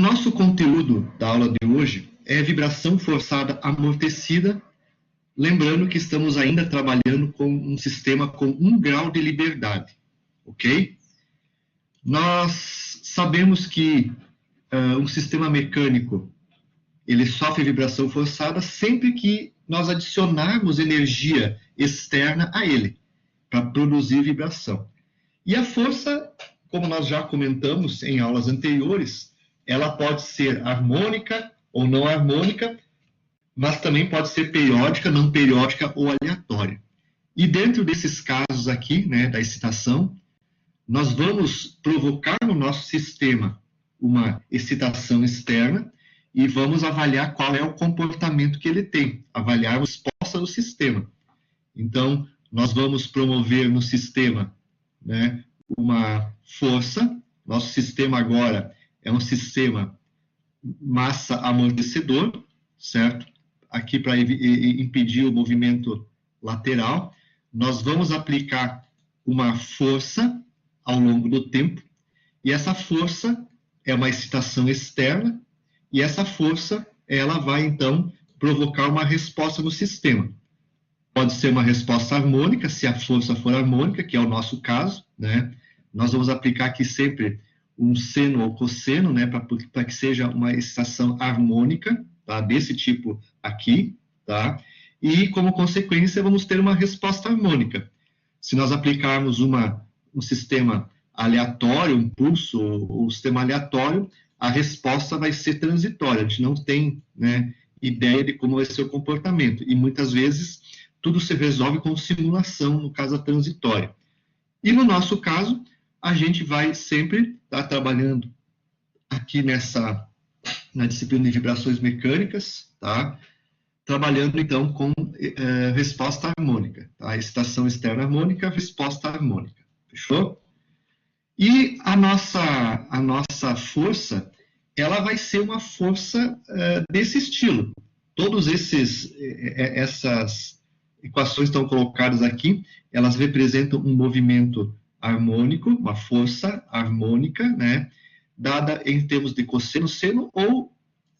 nosso conteúdo da aula de hoje é vibração forçada amortecida, lembrando que estamos ainda trabalhando com um sistema com 1 grau de liberdade, ok? Nós sabemos que um sistema mecânico, ele sofre vibração forçada sempre que nós adicionarmos energia externa a ele, para produzir vibração. E a força, como nós já comentamos em aulas anteriores, ela pode ser harmônica ou não harmônica, mas também pode ser periódica, não periódica ou aleatória. E dentro desses casos aqui, né, da excitação, nós vamos provocar no nosso sistema uma excitação externa e vamos avaliar qual é o comportamento que ele tem, avaliar a resposta do sistema. Então, nós vamos promover no sistema, né, uma força. Nosso sistema agora é um sistema massa amortecedor, certo? Aqui para impedir o movimento lateral. Nós vamos aplicar uma força ao longo do tempo, e essa força é uma excitação externa, e essa força, ela vai, então, provocar uma resposta no sistema. Pode ser uma resposta harmônica, se a força for harmônica, que é o nosso caso, né? Nós vamos aplicar aqui sempre um seno ou cosseno, né, para que seja uma excitação harmônica, tá, desse tipo aqui, tá? E, como consequência, vamos ter uma resposta harmônica. Se nós aplicarmos um sistema aleatório, um pulso ou um sistema aleatório, a resposta vai ser transitória. A gente não tem, né, ideia de como vai ser o comportamento. E, muitas vezes, tudo se resolve com simulação, no caso, a transitória. E, no nosso caso, a gente vai sempre estar trabalhando aqui na disciplina de vibrações mecânicas, tá? Trabalhando, então, com resposta harmônica, tá? Excitação externa harmônica, resposta harmônica. Fechou? E a nossa força, ela vai ser uma força desse estilo. Todas essas equações estão colocadas aqui, elas representam um movimento harmônico, uma força harmônica, né, dada em termos de cosseno, seno ou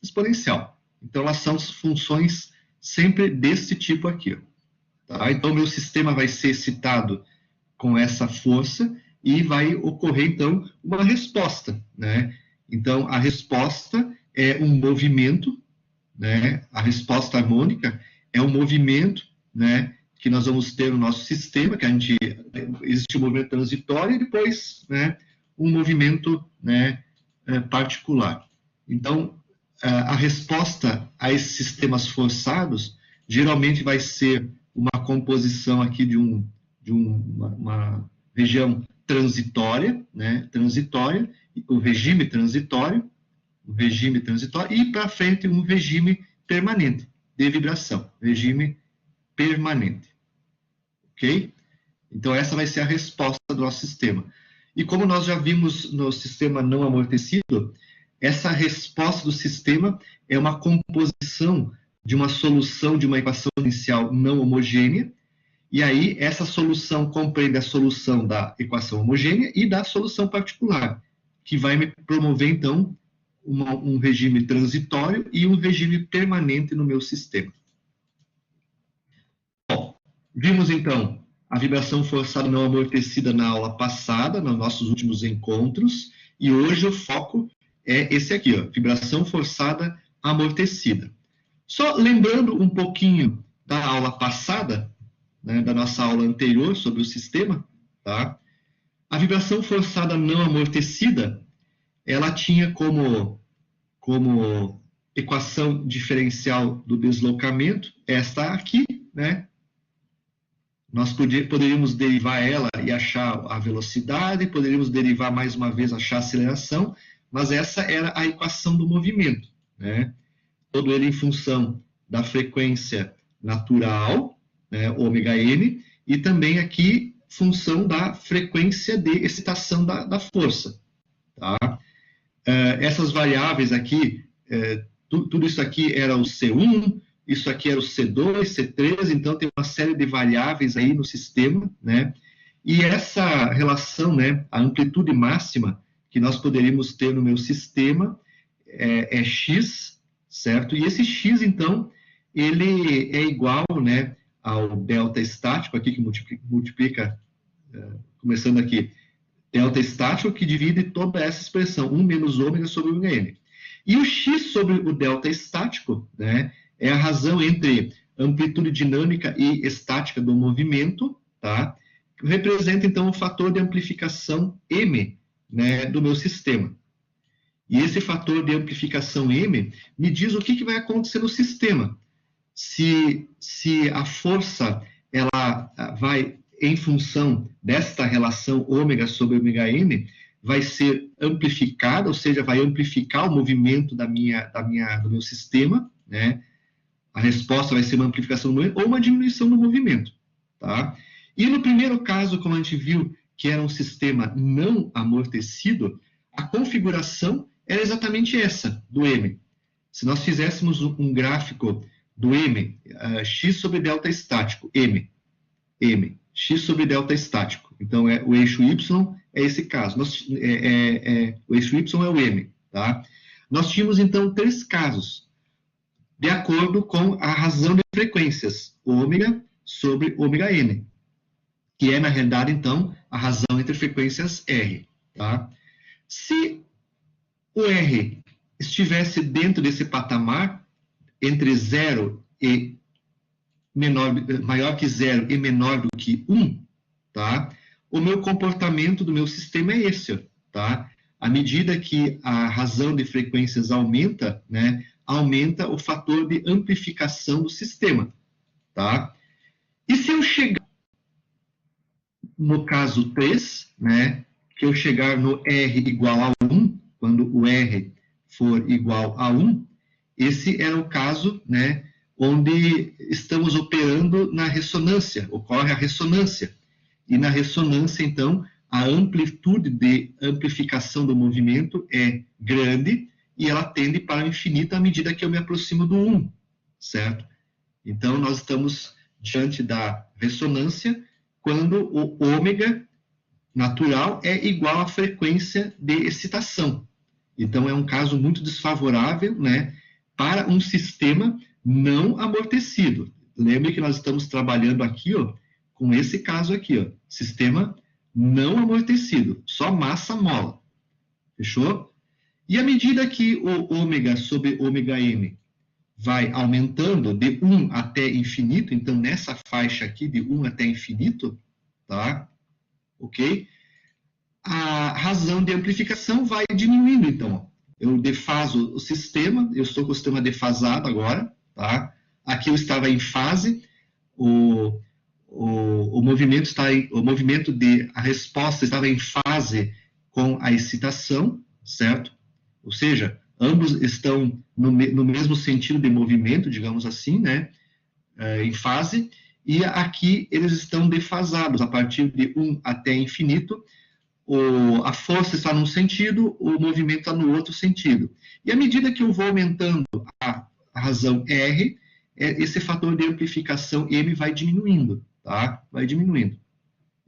exponencial. Então, elas são funções sempre desse tipo aqui. Tá? Então, meu sistema vai ser excitado com essa força e vai ocorrer, então, uma resposta, né? Então, a resposta é um movimento, né? A resposta harmônica é um movimento, né, que nós vamos ter no nosso sistema, que existe um movimento transitório e depois, né, um movimento, né, particular. Então, a resposta a esses sistemas forçados geralmente vai ser uma composição aqui de uma região transitória, né, o regime transitório, e para frente um regime permanente de vibração, regime permanente. Ok? Então, essa vai ser a resposta do nosso sistema. E como nós já vimos no sistema não amortecido, essa resposta do sistema é uma composição de uma solução de uma equação inicial não homogênea, e aí essa solução compreende a solução da equação homogênea e da solução particular, que vai me promover, então, um regime transitório e um regime permanente no meu sistema. Bom, vimos, então, a vibração forçada não amortecida na aula passada, nos nossos últimos encontros, e hoje o foco é esse aqui, ó, vibração forçada amortecida. Só lembrando um pouquinho da aula passada, né, da nossa aula anterior sobre o sistema, tá? A vibração forçada não amortecida, ela tinha como equação diferencial do deslocamento esta aqui, né? Nós poderíamos derivar ela e achar a velocidade, poderíamos derivar mais uma vez, achar a aceleração, mas essa era a equação do movimento, né? Todo ele em função da frequência natural, né, ômega-n, e também aqui função da frequência de excitação da força. Tá? Essas variáveis aqui, tudo isso aqui era o C1, isso aqui era o C2, C3, então tem uma série de variáveis aí no sistema, né? E essa relação, né, a amplitude máxima que nós poderíamos ter no meu sistema, é x, certo? E esse x, então, ele é igual, né, ao delta estático, aqui que multiplica, começando aqui, delta estático que divide toda essa expressão, 1 menos ômega sobre ômega n. E o x sobre o delta estático, né, é a razão entre amplitude dinâmica e estática do movimento, tá? Que representa, então, o fator de amplificação m, né, do meu sistema. E esse fator de amplificação m me diz o que vai acontecer no sistema. Se a força ela vai em função desta relação ômega sobre ômega n, vai ser amplificada, ou seja, vai amplificar o movimento do meu sistema, né? A resposta vai ser uma amplificação do movimento ou uma diminuição do movimento, tá? E no primeiro caso, como a gente viu, que era um sistema não amortecido, a configuração era exatamente essa, do M. Se nós fizéssemos um gráfico do M, x sobre delta estático, M, x sobre delta estático. Então, o eixo Y é esse caso. O eixo Y é o M, tá? Nós tínhamos, então, 3 casos, de acordo com a razão de frequências, ômega sobre ômega n, que é, na realidade, então, a razão entre frequências R, tá? Se o R estivesse dentro desse patamar, entre 0 e maior que 0 e menor do que 1, tá? O meu comportamento do meu sistema é esse, tá? À medida que a razão de frequências aumenta, né, aumenta o fator de amplificação do sistema, tá? E se eu chegar no caso 3, né, que eu chegar no R igual a 1, quando o R for igual a 1, esse era o caso, né, onde estamos operando na ressonância, ocorre a ressonância. E na ressonância, então, a amplitude de amplificação do movimento é grande e ela tende para o infinito à medida que eu me aproximo do 1, certo? Então, nós estamos diante da ressonância quando o ômega natural é igual à frequência de excitação. Então, é um caso muito desfavorável, né, para um sistema não amortecido. Lembre que nós estamos trabalhando aqui, ó, com esse caso aqui, ó, sistema não amortecido, só massa mola. Fechou? E à medida que o ômega sobre ômega m vai aumentando de 1 até infinito, então nessa faixa aqui de 1 até infinito, tá? Ok? A razão de amplificação vai diminuindo, então. Eu defaso o sistema, eu estou com o sistema defasado agora, tá? Aqui eu estava em fase, o movimento a resposta estava em fase com a excitação, certo? Ou seja, ambos estão no mesmo sentido de movimento, digamos assim, né? Em fase, e aqui eles estão defasados, a partir de 1 até infinito, a força está num sentido, o movimento está no outro sentido. E à medida que eu vou aumentando a razão R, esse fator de amplificação M vai diminuindo, tá? Vai diminuindo.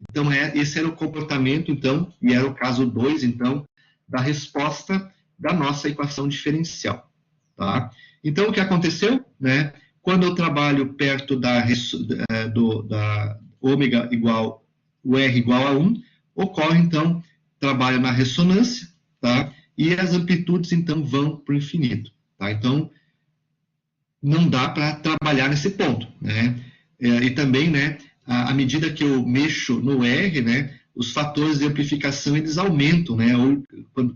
Então, esse era o comportamento, então, e era o caso 2, então, da resposta da nossa equação diferencial, tá? Então, o que aconteceu, né? Quando eu trabalho perto da ômega igual, o R igual a 1, ocorre, então, trabalho na ressonância, tá? E as amplitudes, então, vão para o infinito, tá? Então, não dá para trabalhar nesse ponto, né? E também, né, à medida que eu mexo no R, né, os fatores de amplificação, eles aumentam, né?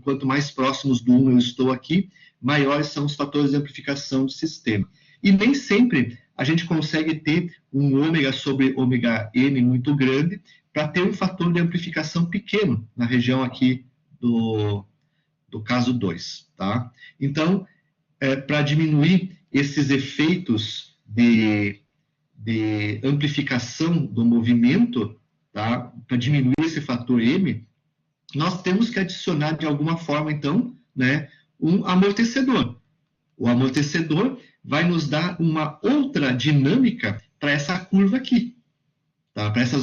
Quanto mais próximos do 1 eu estou aqui, maiores são os fatores de amplificação do sistema. E nem sempre a gente consegue ter um ômega sobre ômega n muito grande para ter um fator de amplificação pequeno na região aqui do caso 2, tá? Então, para diminuir esses efeitos de amplificação do movimento, tá? Para diminuir esse fator M, nós temos que adicionar de alguma forma, então, né, um amortecedor. O amortecedor vai nos dar uma outra dinâmica para essa curva aqui, tá? Para essa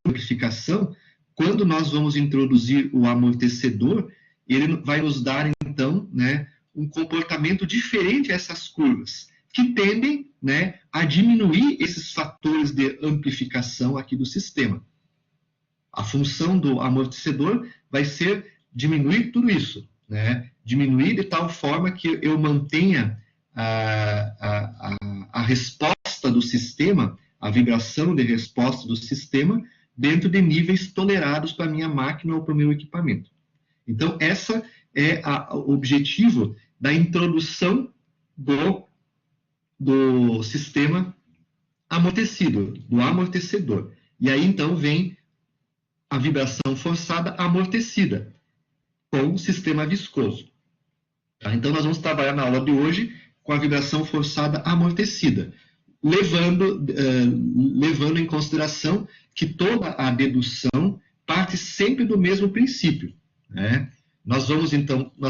amplificação, quando nós vamos introduzir o amortecedor, ele vai nos dar, então, né, um comportamento diferente a essas curvas, que tendem, né, a diminuir esses fatores de amplificação aqui do sistema. A função do amortecedor vai ser diminuir tudo isso, né? Diminuir de tal forma que eu mantenha a resposta do sistema, a vibração de resposta do sistema, dentro de níveis tolerados para a minha máquina ou para o meu equipamento. Então, essa é o objetivo da introdução do sistema amortecido, do amortecedor. E aí, então, vem a vibração forçada amortecida, com o sistema viscoso. Tá? Então, nós vamos trabalhar na aula de hoje com a vibração forçada amortecida, levando em consideração que toda a dedução parte sempre do mesmo princípio, né? Nós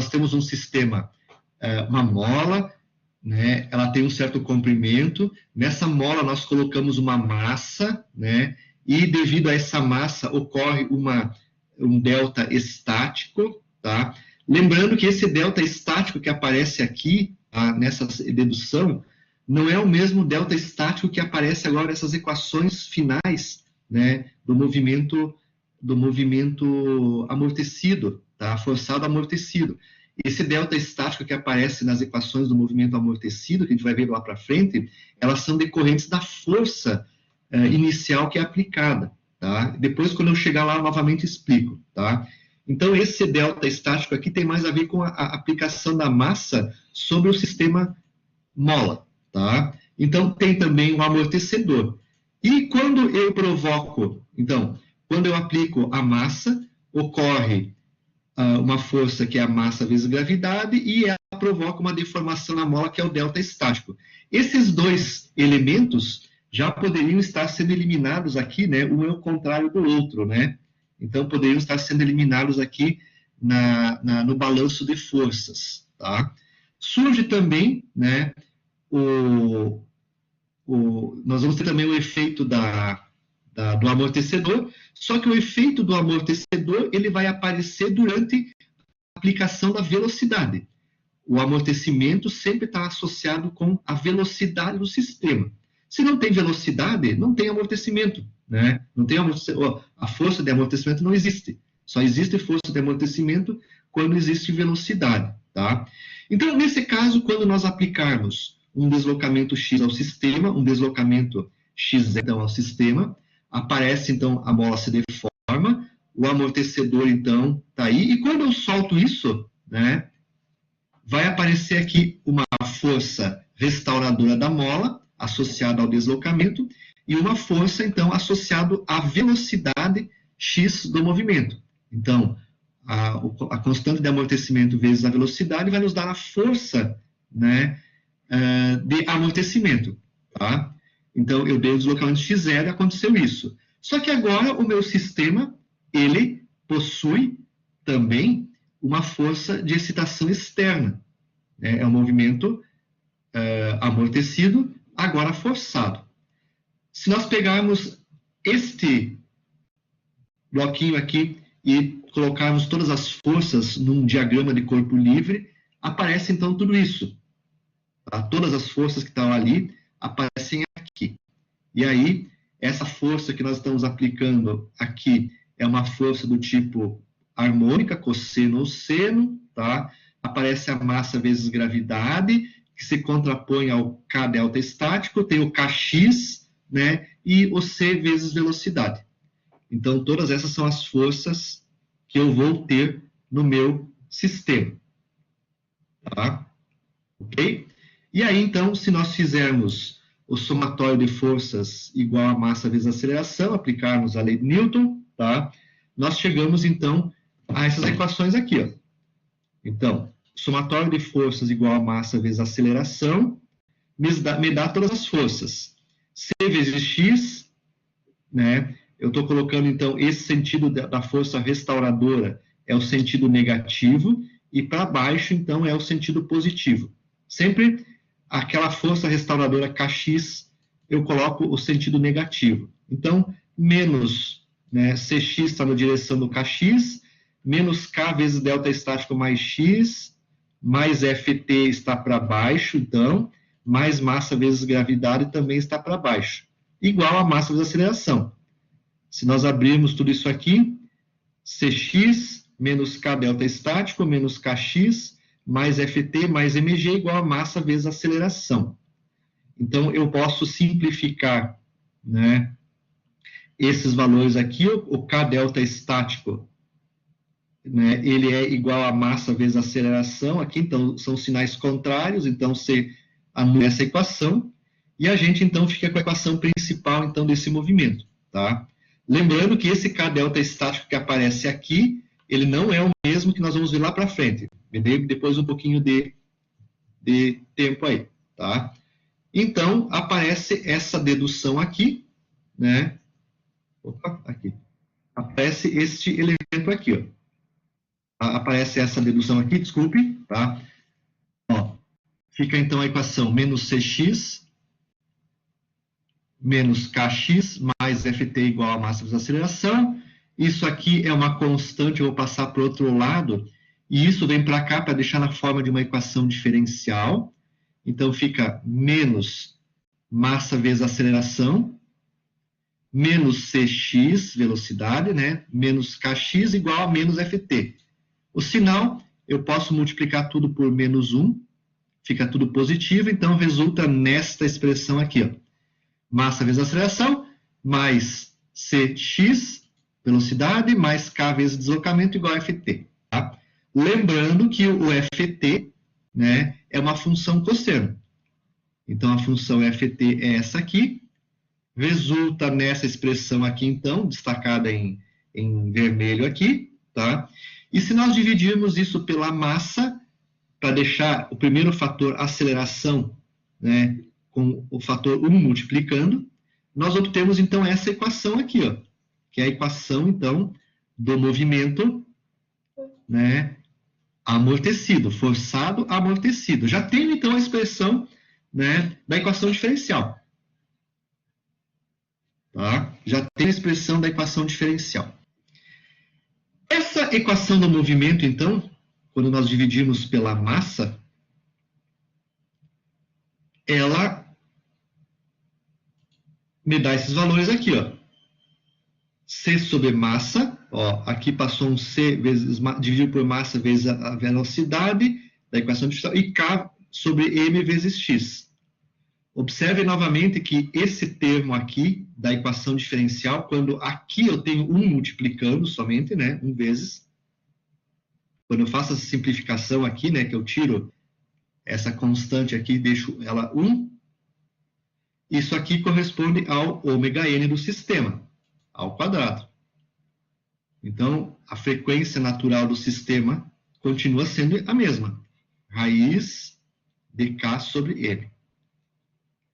temos um sistema, uma mola, né? Ela tem um certo comprimento, nessa mola nós colocamos uma massa, né? E devido a essa massa ocorre um delta estático, tá? Lembrando que esse delta estático que aparece aqui, tá, nessa dedução, não é o mesmo delta estático que aparece agora nessas equações finais, né, do movimento amortecido, tá? Forçado amortecido. Esse delta estático que aparece nas equações do movimento amortecido, que a gente vai ver lá para frente, elas são decorrentes da força inicial que é aplicada, tá? Depois, quando eu chegar lá, eu novamente explico, tá? Então, esse delta estático aqui tem mais a ver com a aplicação da massa sobre o sistema mola, tá? Então, tem também o amortecedor. E quando eu provoco, então, quando eu aplico a massa, ocorre uma força que é a massa vezes gravidade e ela provoca uma deformação na mola, que é o delta estático. Esses dois elementos já poderiam estar sendo eliminados aqui, né? Um é o contrário do outro, né? Então, poderiam estar sendo eliminados aqui no balanço de forças, tá? Surge também, né, nós vamos ter também o efeito do amortecedor, só que o efeito do amortecedor, ele vai aparecer durante a aplicação da velocidade. O amortecimento sempre está associado com a velocidade do sistema. Se não tem velocidade, não tem amortecimento, né? Não tem a força de amortecimento não existe. Só existe força de amortecimento quando existe velocidade, tá? Então, nesse caso, quando nós aplicarmos um deslocamento x ao sistema, um deslocamento x então, ao sistema, aparece, então, a mola se deforma, o amortecedor, então, está aí, e quando eu solto isso, né, vai aparecer aqui uma força restauradora da mola, associada ao deslocamento, e uma força, então, associada à velocidade x do movimento. Então, a constante de amortecimento vezes a velocidade vai nos dar a força, né, de amortecimento, tá? Então, eu dei o deslocamento x0 e aconteceu isso. Só que agora o meu sistema, ele possui também uma força de excitação externa. Né? É um movimento amortecido, agora forçado. Se nós pegarmos este bloquinho aqui e colocarmos todas as forças num diagrama de corpo livre, aparece então tudo isso. Tá? Todas as forças que estão ali aparecem aqui. E aí, essa força que nós estamos aplicando aqui é uma força do tipo harmônica, cosseno ou seno, tá? Aparece a massa vezes gravidade, que se contrapõe ao K delta estático, tem o Kx, né? E o C vezes velocidade. Então, todas essas são as forças que eu vou ter no meu sistema. Tá? Ok? E aí, então, se nós fizermos o somatório de forças igual a massa vezes aceleração, aplicarmos a lei de Newton, tá? Nós chegamos, então, a essas equações aqui, ó. Então, somatório de forças igual a massa vezes aceleração, me dá todas as forças. C vezes X, né? Eu estou colocando, então, esse sentido da força restauradora é o sentido negativo, e para baixo, então, é o sentido positivo. Sempre aquela força restauradora Kx, eu coloco o sentido negativo. Então, menos, né, Cx está na direção do Kx, menos K vezes delta estático mais X, mais Ft está para baixo, então, mais massa vezes gravidade também está para baixo, igual a massa vezes aceleração. Se nós abrirmos tudo isso aqui, Cx menos K delta estático menos Kx mais Ft mais mg igual a massa vezes aceleração. Então, eu posso simplificar, né, esses valores aqui. O K delta estático, né, ele é igual a massa vezes aceleração aqui, então são sinais contrários, então você anula essa equação, e a gente então fica com a equação principal então desse movimento, tá? Lembrando que esse K delta estático que aparece aqui, ele não é o mesmo que nós vamos ver lá para frente. Me dê depois um pouquinho de tempo aí, tá? Então, aparece essa dedução aqui, né? Opa, aqui. Aparece este elemento aqui, ó. Aparece essa dedução aqui, desculpe, tá? Ó, fica então a equação menos Cx menos Kx mais Ft igual a massa vezes aceleração. Isso aqui é uma constante, eu vou passar para o outro lado, e isso vem para cá para deixar na forma de uma equação diferencial. Então, fica menos massa vezes aceleração, menos Cx, velocidade, né? Menos Kx igual a menos Ft. O sinal, eu posso multiplicar tudo por menos 1, fica tudo positivo, então resulta nesta expressão aqui, ó. Massa vezes aceleração, mais Cx, velocidade, mais K vezes deslocamento igual a Ft. Tá? Lembrando que o Ft, né, é uma função cosseno. Então, a função Ft é essa aqui. Resulta nessa expressão aqui, então, destacada em vermelho aqui. Tá? E se nós dividirmos isso pela massa, para deixar o primeiro fator aceleração, né, com o fator 1 multiplicando, nós obtemos, então, essa equação aqui, ó, que é a equação, então, do movimento, né, amortecido, forçado amortecido. Já tem, então, a expressão, né, da equação diferencial. Tá? Já tem a expressão da equação diferencial. Essa equação do movimento, então, quando nós dividimos pela massa, ela me dá esses valores aqui, ó. C sobre massa, ó, aqui passou um C vezes, dividido por massa vezes a velocidade da equação diferencial, e K sobre M vezes X. Observe novamente que esse termo aqui da equação diferencial, quando aqui eu tenho 1 multiplicando somente, né, 1 vezes, quando eu faço essa simplificação aqui, né, que eu tiro essa constante aqui e deixo ela 1, isso aqui corresponde ao ômega n do sistema, ao quadrado. Então, a frequência natural do sistema continua sendo a mesma, raiz de K sobre M.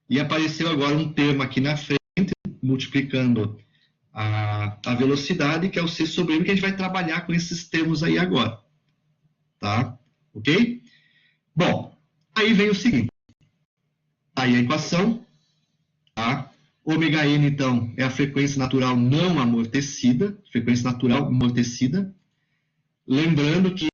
E apareceu agora um termo aqui na frente, multiplicando a velocidade, que é o C sobre M, que a gente vai trabalhar com esses termos aí agora. Tá? Ok? Bom, aí vem o seguinte. Aí a equação, tá? Ômega n, então, é a frequência natural não amortecida, frequência natural amortecida. Lembrando que,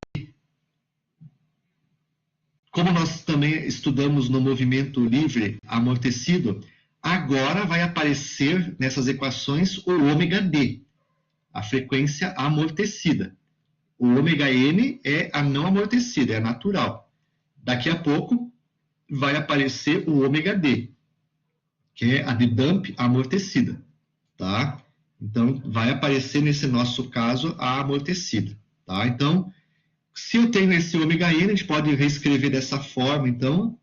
como nós também estudamos no movimento livre amortecido, agora vai aparecer nessas equações o ômega d, a frequência amortecida. O ômega n é a não amortecida, é a natural. Daqui a pouco vai aparecer o ômega d, que é a de dump amortecida, tá? Então, vai aparecer nesse nosso caso a amortecida, tá? Então, se eu tenho esse ômega n, a gente pode reescrever dessa forma, então,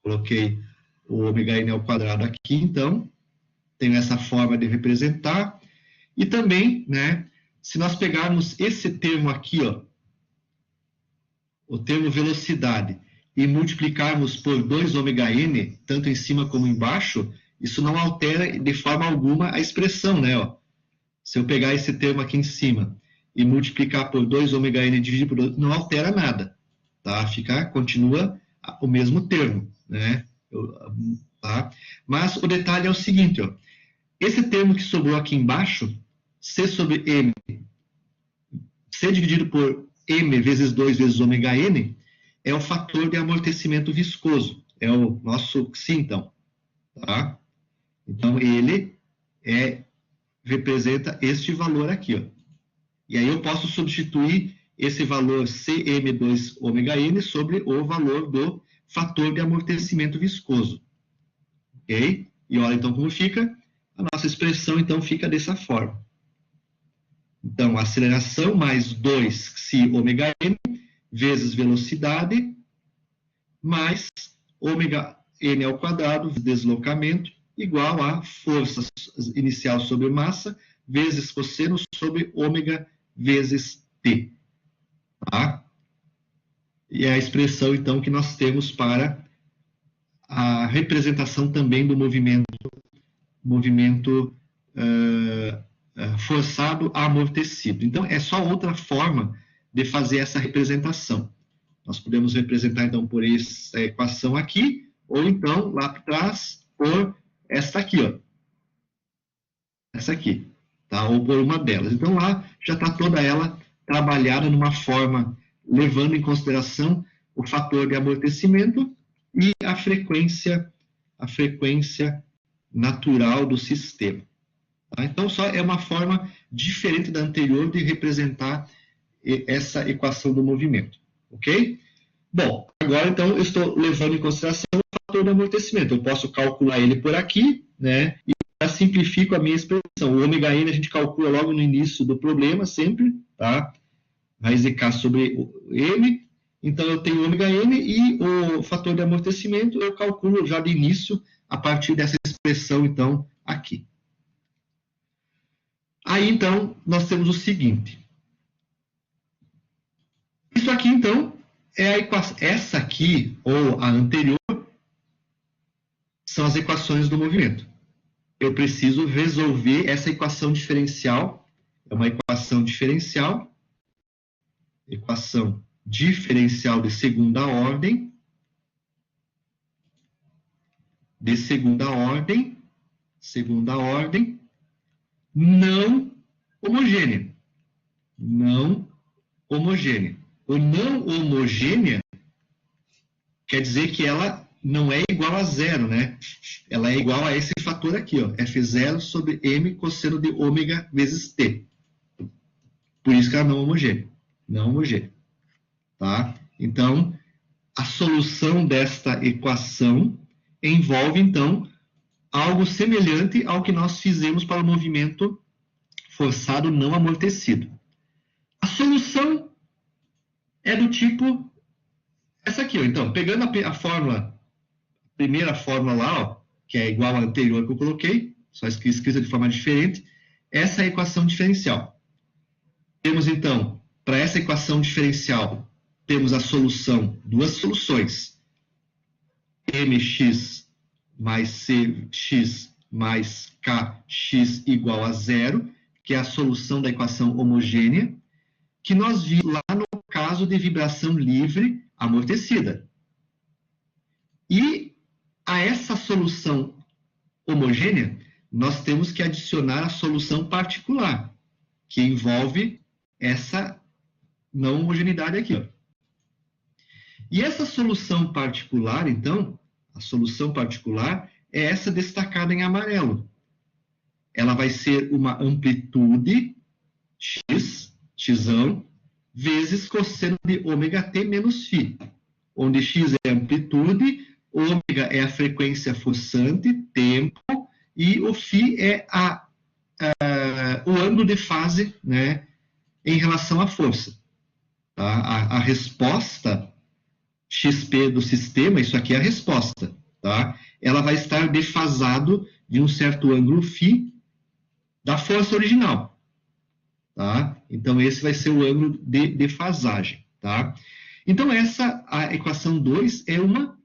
coloquei o ômega n ao quadrado aqui, então, tenho essa forma de representar, e também, né, se nós pegarmos esse termo aqui, ó, o termo velocidade, e multiplicarmos por 2 ômega n, tanto em cima como embaixo, isso não altera de forma alguma a expressão, né? Ó. Se eu pegar esse termo aqui em cima e multiplicar por 2 ômega n dividido por 2, não altera nada, tá? Continua o mesmo termo, né? Tá? Mas o detalhe é o seguinte, ó. Esse termo que sobrou aqui embaixo, C sobre M, C dividido por m vezes 2 vezes ômega n é o fator de amortecimento viscoso, é o nosso Xi, então. Tá? Então, ele representa este valor aqui. Ó. E aí eu posso substituir esse valor Cm2 ômega n sobre o valor do fator de amortecimento viscoso. Ok? E olha então como fica. A nossa expressão então fica dessa forma. Então, aceleração mais 2 Xi ômega n vezes velocidade mais ômega n ao quadrado, deslocamento, igual a força inicial sobre massa vezes cosseno sobre ômega movimento t. Tá? E é a expressão, então, que nós temos para a representação também do movimento forçado amortecido. Então, é só outra forma de fazer essa representação. Nós podemos representar, então, por essa equação aqui, ou então, lá atrás, por esta aqui, ó. Essa aqui, tá? Ou por uma delas. Então, lá já está toda ela trabalhada numa forma, levando em consideração o fator de amortecimento e a frequência natural do sistema. Tá? Então, só é uma forma diferente da anterior de representar essa equação do movimento. Ok? Bom, agora, então, eu estou levando em consideração o fator de amortecimento. Eu posso calcular ele por aqui, né? E já simplifico a minha expressão. O ômega n a gente calcula logo no início do problema, sempre, tá? Raiz de K sobre M. Então, eu tenho ômega n e o fator de amortecimento eu calculo já de início a partir dessa expressão, então, aqui. Aí, então, nós temos o seguinte. Isso aqui, então, é a equação. Essa aqui, ou a anterior, são as equações do movimento. Eu preciso resolver essa equação diferencial. É uma equação diferencial de segunda ordem, não homogênea. Não homogênea. O não homogênea quer dizer que ela não é igual a zero, né? Ela é igual a esse fator aqui, ó, F0 sobre M cosseno de ômega vezes T. Por isso que ela não é homogênea. Não homogênea. Tá? Então, a solução desta equação envolve, então, algo semelhante ao que nós fizemos para o movimento forçado não amortecido. A solução é do tipo essa aqui, ó. Então, pegando a fórmula, a primeira fórmula lá, ó, que é igual à anterior que eu coloquei, só escrita de forma diferente, essa é a equação diferencial. Temos, então, para essa equação diferencial, temos a solução, duas soluções, mx mais cx mais kx igual a zero, que é a solução da equação homogênea, que nós vimos lá no caso de vibração livre amortecida. E a essa solução homogênea, nós temos que adicionar a solução particular, que envolve essa não homogeneidade aqui. Ó. E essa solução particular, então, a solução particular é essa destacada em amarelo. Ela vai ser uma amplitude x, xão, vezes cosseno de ômega t menos φ, onde x é a amplitude, ômega é a frequência forçante, tempo, e o φ é o ângulo de fase, né, em relação à força. Tá? A resposta XP do sistema, isso aqui é a resposta, tá? Ela vai estar defasado de um certo ângulo φ da força original. Tá? Então, esse vai ser o ângulo de defasagem. Tá? Então, a equação 2 é uma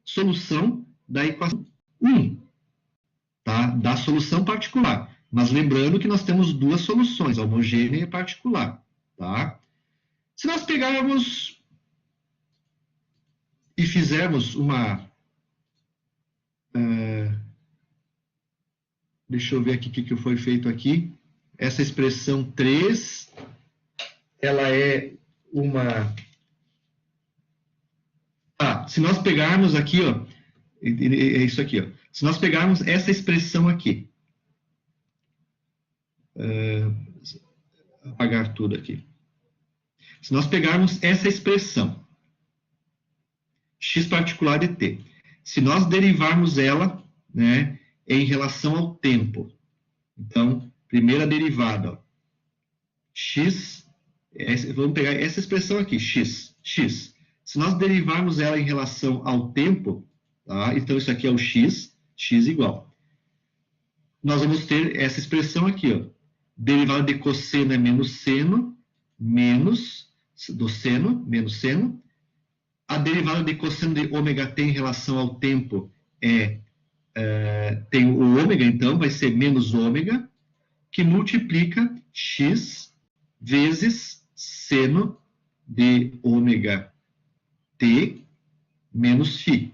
solução da equação 1, tá? Da solução particular. Mas lembrando que nós temos duas soluções, a homogênea e a particular. Tá? Se nós pegarmos e fizermos uma... deixa eu ver aqui o que foi feito aqui. Essa expressão 3, ela é uma... se nós pegarmos aqui, ó, é isso aqui, ó. Se nós pegarmos essa expressão aqui, apagar tudo aqui. Se nós pegarmos essa expressão, x particular de t, se nós derivarmos ela, né, em relação ao tempo, então, primeira derivada, ó, x, vamos pegar essa expressão aqui, x. Se nós derivarmos ela em relação ao tempo, tá, então isso aqui é o x igual. Nós vamos ter essa expressão aqui, ó, derivada de cosseno é menos seno, menos do seno, menos seno. A derivada de cosseno de ômega t em relação ao tempo tem o ômega, então vai ser menos ômega, que multiplica x vezes seno de ômega t menos φ.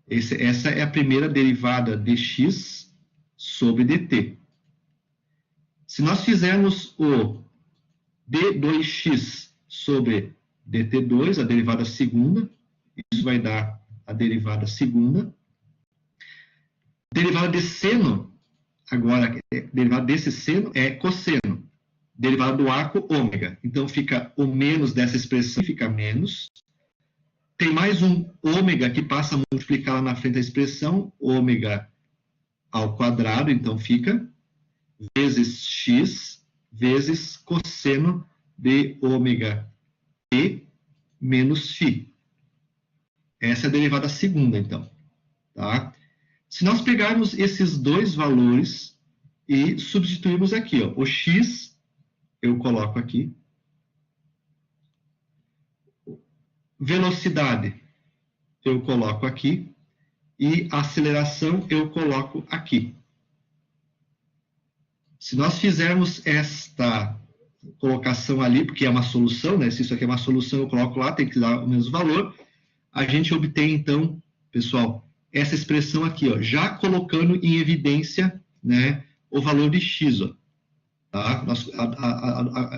Essa é a primeira derivada de x sobre dt. Se nós fizermos o d2x sobre dt2, a derivada segunda, isso vai dar a derivada segunda. Derivada de seno, agora, derivada desse seno é cosseno. Derivada do arco, ômega. Então, fica o menos dessa expressão, fica menos. Tem mais um ômega que passa a multiplicar lá na frente da expressão, ômega ao quadrado, então fica vezes x vezes cosseno de ômega t menos φ. Essa é a derivada segunda, então. Tá? Se nós pegarmos esses dois valores e substituirmos aqui, ó, o x, eu coloco aqui. Velocidade, eu coloco aqui. E aceleração, eu coloco aqui. Se nós fizermos esta colocação ali, porque é uma solução, né? Se isso aqui é uma solução, eu coloco lá, tem que dar o mesmo valor. A gente obtém, então, pessoal, essa expressão aqui, ó, já colocando em evidência, né, o valor de x, ó, tá? Nós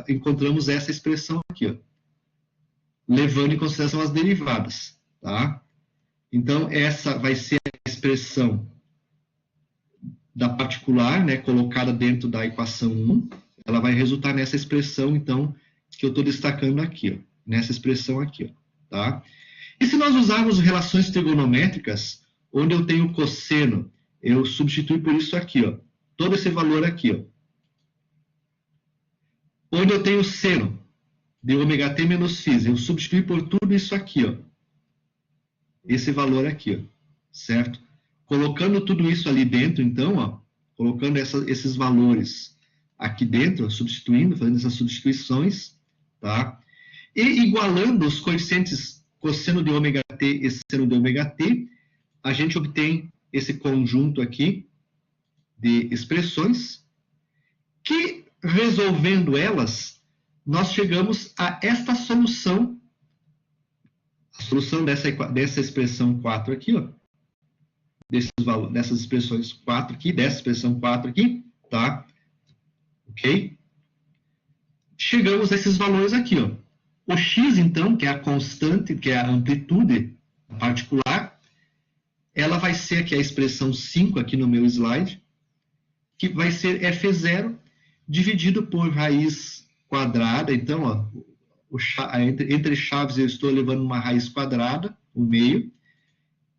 encontramos essa expressão aqui, ó, levando em consideração as derivadas, tá? Então, essa vai ser a expressão da particular, né, colocada dentro da equação 1, ela vai resultar nessa expressão, então, que eu estou destacando aqui, ó, nessa expressão aqui, ó, tá? E se nós usarmos relações trigonométricas, onde eu tenho cosseno, eu substituo por isso aqui, ó, todo esse valor aqui, ó. Onde eu tenho seno de ômega t menos φ, eu substituo por tudo isso aqui, ó. Esse valor aqui, ó, certo? Colocando tudo isso ali dentro, então, ó, colocando esses valores aqui dentro, substituindo, fazendo essas substituições, tá? E igualando os coeficientes cosseno de ômega t e seno de ômega t, a gente obtém esse conjunto aqui de expressões que, resolvendo elas, nós chegamos a esta solução, a solução dessa expressão 4 aqui, ó, dessas expressões 4 aqui, dessa expressão 4 aqui, tá? Ok? Chegamos a esses valores aqui, ó. O x, então, que é a constante, que é a amplitude particular, ela vai ser aqui a expressão 5 aqui no meu slide, que vai ser f0 dividido por raiz quadrada. Então, ó, entre chaves eu estou levando uma raiz quadrada, o meio,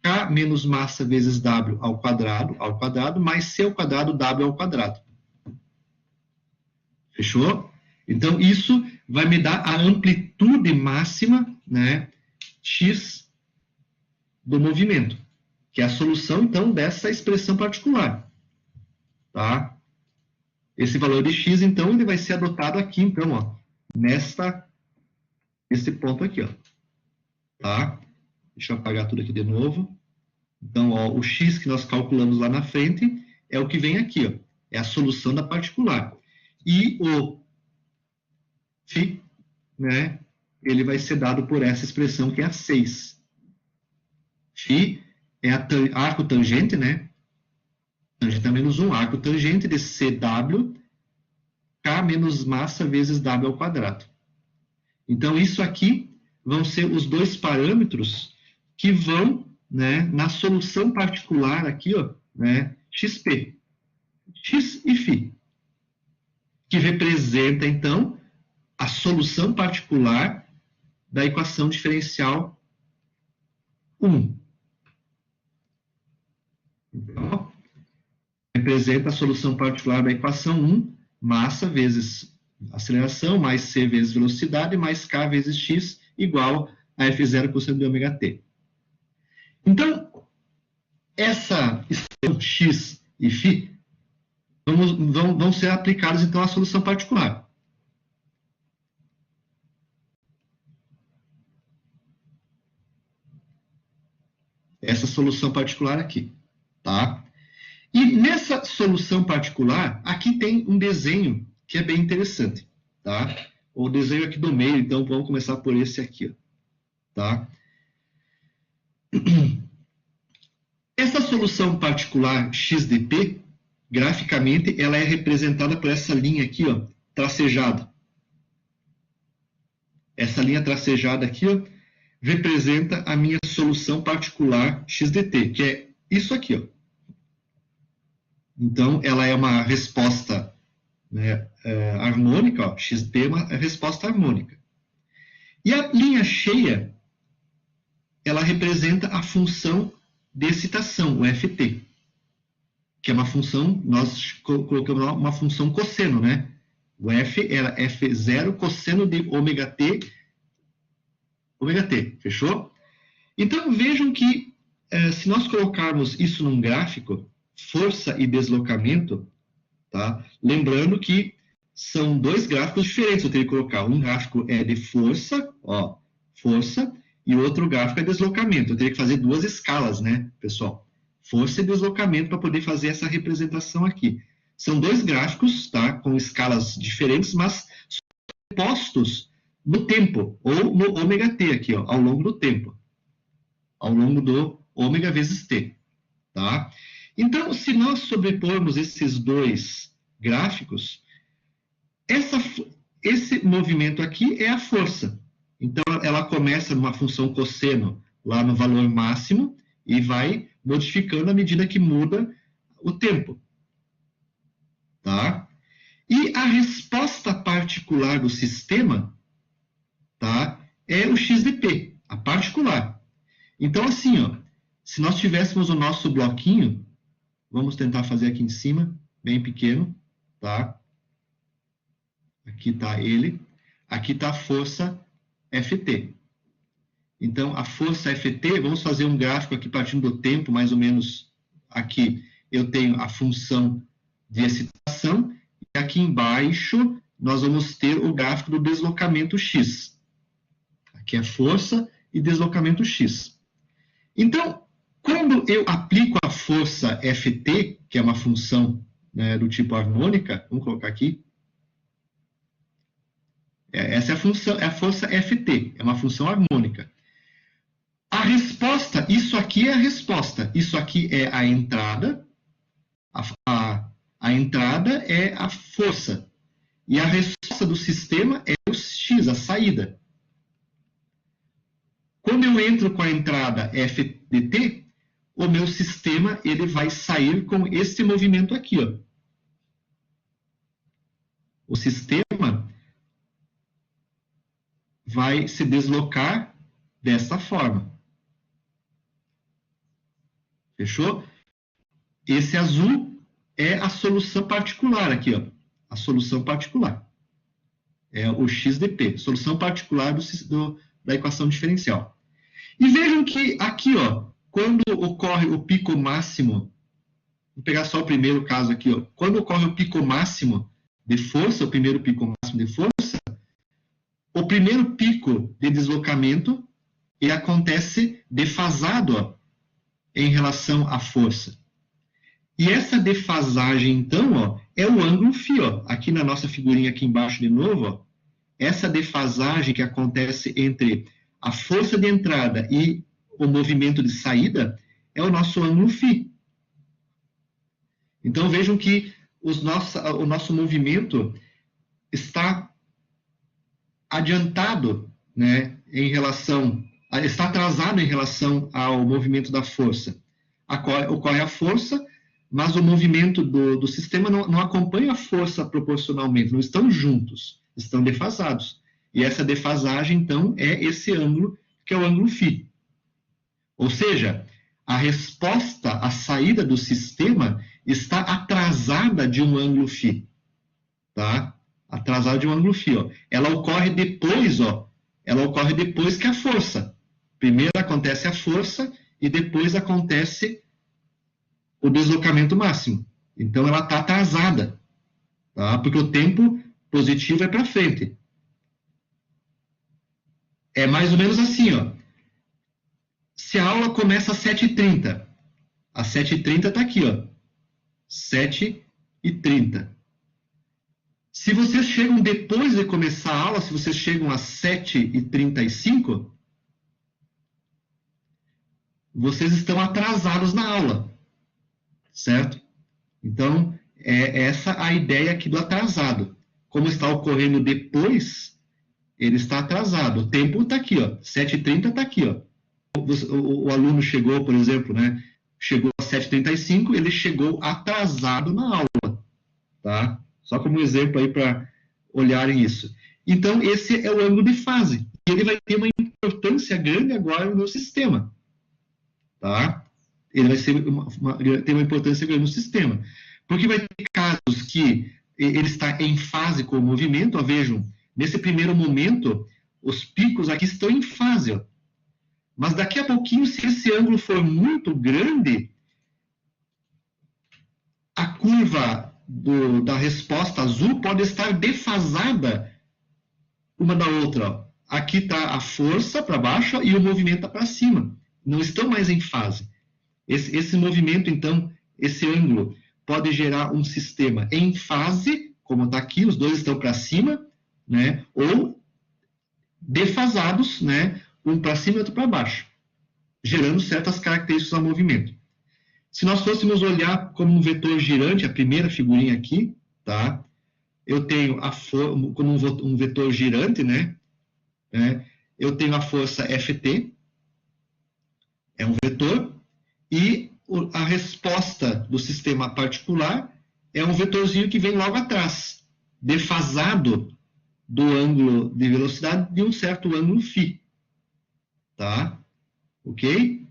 k menos massa vezes w ao quadrado, mais c ao quadrado, w ao quadrado. Fechou? Então, isso vai me dar a amplitude máxima, né, x do movimento, que é a solução, então, dessa expressão particular. Tá? Esse valor de x, então, ele vai ser adotado aqui, então, ó, nesse ponto aqui, ó. Tá? Deixa eu apagar tudo aqui de novo. Então, ó, o x que nós calculamos lá na frente é o que vem aqui, ó. É a solução da particular. E o φ, né, ele vai ser dado por essa expressão que é a 6. Φ é arco tangente, né? Tangente a menos 1, arco tangente de CW, K menos massa vezes W ao quadrado. Então, isso aqui vão ser os dois parâmetros que vão, né, na solução particular aqui, ó, né, XP, X e φ, que representa, então, a solução particular da equação diferencial 1. Então, representa a solução particular da equação 1, massa vezes aceleração, mais c vezes velocidade, mais k vezes x, igual a F0 cosseno de ômega t. Então, essa expressão x e φ vão ser aplicadas, então, à solução particular. Essa solução particular aqui, tá? E nessa solução particular, aqui tem um desenho que é bem interessante, tá? O desenho aqui do meio, então, vamos começar por esse aqui, ó, tá? Essa solução particular x de p, graficamente, ela é representada por essa linha aqui, ó, tracejada. Essa linha tracejada aqui, ó, representa a minha solução particular x de t, que é isso aqui, ó. Então, ela é uma resposta, né, harmônica, ó, xt é uma resposta harmônica. E a linha cheia, ela representa a função de excitação, o ft, que é uma função, nós colocamos lá uma função cosseno, né? O f era f0 cosseno de ômega t, fechou? Então, vejam que, se nós colocarmos isso num gráfico, força e deslocamento, tá? Lembrando que são dois gráficos diferentes, eu teria que colocar, um gráfico é de força, ó, força, e outro gráfico é deslocamento. Eu teria que fazer duas escalas, né, pessoal? Força e deslocamento para poder fazer essa representação aqui. São dois gráficos, tá, com escalas diferentes, mas postos no tempo, ou no ômega t aqui, ó, ao longo do tempo. Ao longo do ômega vezes t, tá? Então, se nós sobrepormos esses dois gráficos, esse movimento aqui é a força. Então, ela começa numa função cosseno, lá no valor máximo, e vai modificando à medida que muda o tempo. Tá? E a resposta particular do sistema, tá, é o x de p, a particular. Então, assim, ó, se nós tivéssemos o nosso bloquinho, vamos tentar fazer aqui em cima, bem pequeno, tá? Aqui está ele. Aqui está a força Ft. Então, a força Ft, vamos fazer um gráfico aqui partindo do tempo, mais ou menos aqui. Eu tenho a função de excitação, e aqui embaixo nós vamos ter o gráfico do deslocamento x. Aqui é força e deslocamento x. Então, quando eu aplico a força Ft, que é uma função, né, do tipo harmônica, vamos colocar aqui. Essa é a função, é a força Ft, é uma função harmônica. A resposta, isso aqui é a resposta, isso aqui é a entrada, a entrada é a força, e a resposta do sistema é o x, a saída. Quando eu entro com a entrada F de t, o meu sistema ele vai sair com esse movimento aqui, ó. O sistema vai se deslocar dessa forma. Fechou? Esse azul é a solução particular aqui, ó. A solução particular. É o x de p, solução particular da equação diferencial. E vejam que aqui, ó, quando ocorre o pico máximo, vou pegar só o primeiro caso aqui, ó, quando ocorre o pico máximo de força, o primeiro pico máximo de força, o primeiro pico de deslocamento ele acontece defasado, ó, em relação à força. E essa defasagem, então, ó, é o ângulo φ, ó. Aqui na nossa figurinha aqui embaixo de novo, ó, essa defasagem que acontece entre a força de entrada e o movimento de saída é o nosso ângulo φ. Então, vejam que o nosso movimento está adiantado, né, está atrasado em relação ao movimento da força. Ocorre a força, mas o movimento do sistema não acompanha a força proporcionalmente, não estão juntos, estão defasados. E essa defasagem, então, é esse ângulo, que é o ângulo φ. Ou seja, a resposta, a saída do sistema está atrasada de um ângulo φ. Tá? Atrasada de um ângulo φ. Ó. Ela ocorre depois, ela ocorre depois que a força. Primeiro acontece a força e depois acontece o deslocamento máximo. Então, ela está atrasada, tá? Porque o tempo positivo é para frente. É mais ou menos assim, ó. Se a aula começa às 7h30, às 7h30 está aqui, ó. 7h30. Se vocês chegam depois de começar a aula, se vocês chegam às 7h35, vocês estão atrasados na aula, certo? Então, é essa a ideia aqui do atrasado. Como está ocorrendo depois, ele está atrasado. O tempo está aqui, ó. 7h30 está aqui, ó. O aluno chegou, por exemplo, né? Chegou às 7h35, ele chegou atrasado na aula, tá? Só como exemplo aí para olharem isso. Então, esse é o ângulo de fase. Ele vai ter uma importância grande agora no meu sistema, tá? Ele vai ter uma importância grande no sistema. Porque vai ter casos que ele está em fase com o movimento, ó, vejam, nesse primeiro momento, os picos aqui estão em fase, ó. Mas daqui a pouquinho, se esse ângulo for muito grande, a curva da resposta azul pode estar defasada uma da outra. Ó. Aqui está a força para baixo e o movimento está para cima. Não estão mais em fase. Esse movimento, então, esse ângulo, pode gerar um sistema em fase, como está aqui, os dois estão para cima, né? Ou defasados, né? Um para cima e outro para baixo, gerando certas características ao movimento. Se nós fôssemos olhar como um vetor girante, a primeira figurinha aqui, tá? Eu tenho como um vetor girante, né? Eu tenho a força Ft, é um vetor, e a resposta do sistema particular é um vetorzinho que vem logo atrás, defasado do ângulo de velocidade de um certo ângulo φ. Tá? Ok?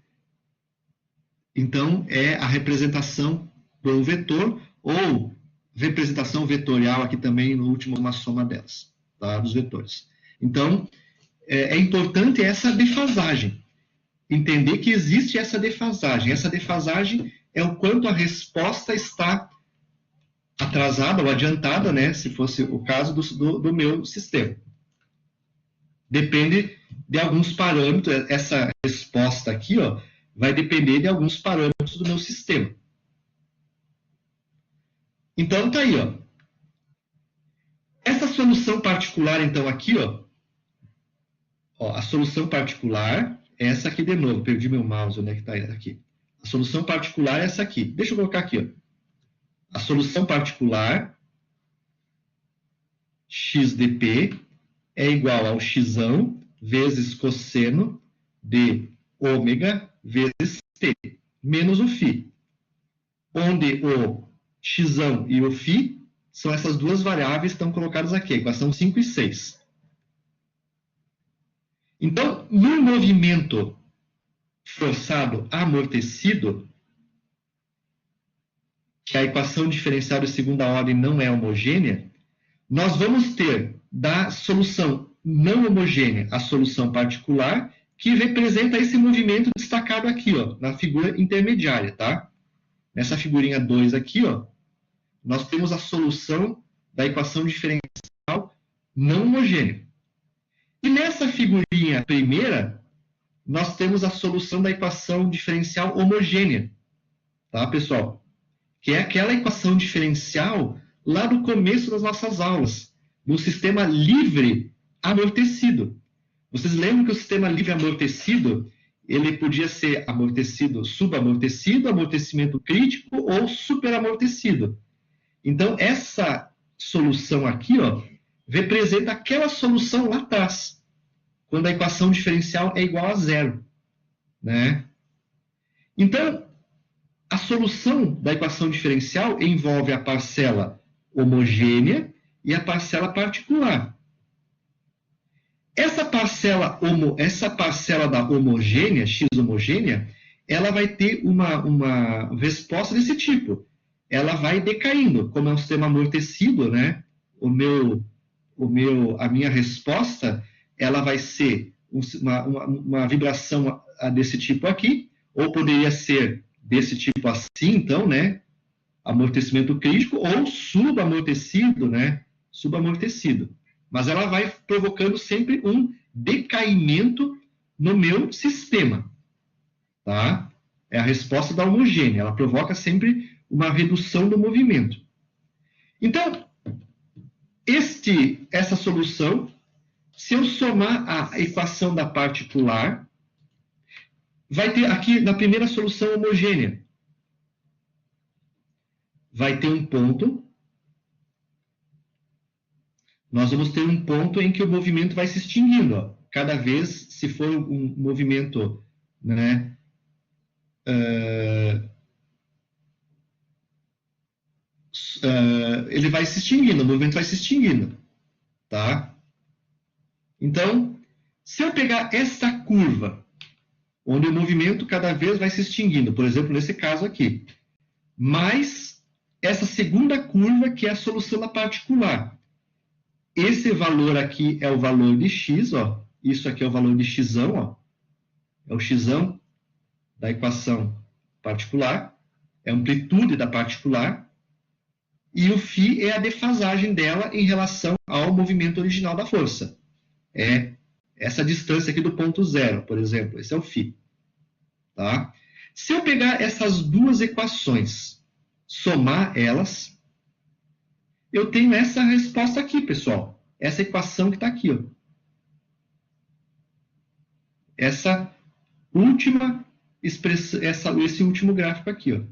Então, é a representação por um vetor, ou representação vetorial, aqui também, no último, uma soma delas, tá? Dos vetores. Então, é importante essa defasagem. Entender que existe essa defasagem. Essa defasagem é o quanto a resposta está atrasada ou adiantada, né? Se fosse o caso do meu sistema. Depende de alguns parâmetros. Essa resposta aqui, ó, vai depender de alguns parâmetros do meu sistema. Então, tá aí, ó. Essa solução particular, então, aqui, ó, a solução particular é essa aqui de novo. Perdi meu mouse, onde é que está aqui? A solução particular é essa aqui. Deixa eu colocar aqui, ó. A solução particular, x de p, é igual ao x vezes cosseno de ômega vezes t, menos o φ. Onde o x e o φ são essas duas variáveis que estão colocadas aqui, a equação 5 e 6. Então, no movimento forçado amortecido, que a equação diferencial de segunda ordem não é homogênea, nós vamos ter da solução não homogênea a solução particular, que representa esse movimento destacado aqui, ó, na figura intermediária, tá? Nessa figurinha 2 aqui, ó, nós temos a solução da equação diferencial não homogênea. E nessa figurinha primeira, nós temos a solução da equação diferencial homogênea, tá, pessoal? Que é aquela equação diferencial lá do começo das nossas aulas, do sistema livre amortecido. Vocês lembram que o sistema livre amortecido, ele podia ser amortecido, subamortecido, amortecimento crítico ou superamortecido. Então, essa solução aqui, ó, representa aquela solução lá atrás, quando a equação diferencial é igual a zero, né? Então, a solução da equação diferencial envolve a parcela homogênea e a parcela particular. Essa parcela da homogênea, x homogênea, ela vai ter uma resposta desse tipo. Ela vai decaindo. Como é um sistema amortecido, né? A minha resposta, ela vai ser uma vibração desse tipo aqui, ou poderia ser desse tipo assim, então, né? Amortecimento crítico, ou subamortecido, né? Subamortecido. Mas ela vai provocando sempre um decaimento no meu sistema, tá? É a resposta da homogênea, ela provoca sempre uma redução do movimento. Então, essa solução, se eu somar a equação da particular, vai ter aqui na primeira solução homogênea, vai ter um ponto. Nós vamos ter um ponto em que o movimento vai se extinguindo. Ó. Cada vez, se for um movimento, né, ele vai se extinguindo, o movimento vai se extinguindo. Tá? Então, se eu pegar essa curva, onde o movimento cada vez vai se extinguindo, por exemplo, nesse caso aqui, mais essa segunda curva, que é a solução da particular. Esse valor aqui é o valor de x, ó. Isso aqui é o valor de x, ó. É o x da equação particular, é a amplitude da particular, e o φ é a defasagem dela em relação ao movimento original da força. É essa distância aqui do ponto zero, por exemplo. Esse é o φ. Tá? Se eu pegar essas duas equações, somar elas, eu tenho essa resposta aqui, pessoal. Essa equação que está aqui. Ó. Essa última expressão, esse último gráfico aqui. Ó.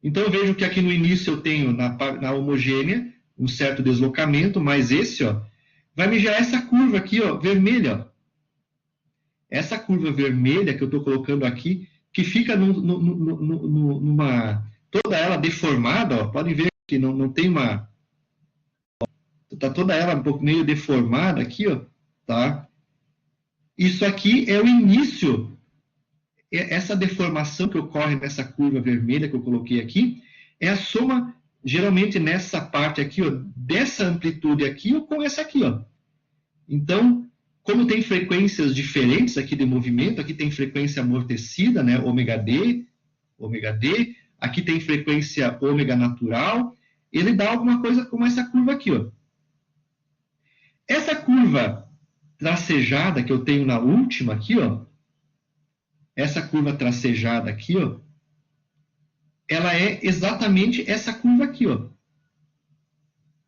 Então, eu vejo que aqui no início eu tenho, na homogênea, um certo deslocamento, mas esse ó, vai me gerar essa curva aqui, ó, vermelha. Ó. Essa curva vermelha que eu estou colocando aqui, que fica toda ela deformada, ó, podem ver que não tem uma... Está toda ela um pouco meio deformada aqui, ó, tá? Isso aqui é o início, essa deformação que ocorre nessa curva vermelha que eu coloquei aqui, é a soma, geralmente nessa parte aqui, ó, dessa amplitude aqui, ou com essa aqui, ó. Então, como tem frequências diferentes aqui de movimento, aqui tem frequência amortecida, né, ômega D, aqui tem frequência ômega natural, ele dá alguma coisa como essa curva aqui, ó. Essa curva tracejada que eu tenho na última aqui, ó, essa curva tracejada aqui, ó, ela é exatamente essa curva aqui, ó.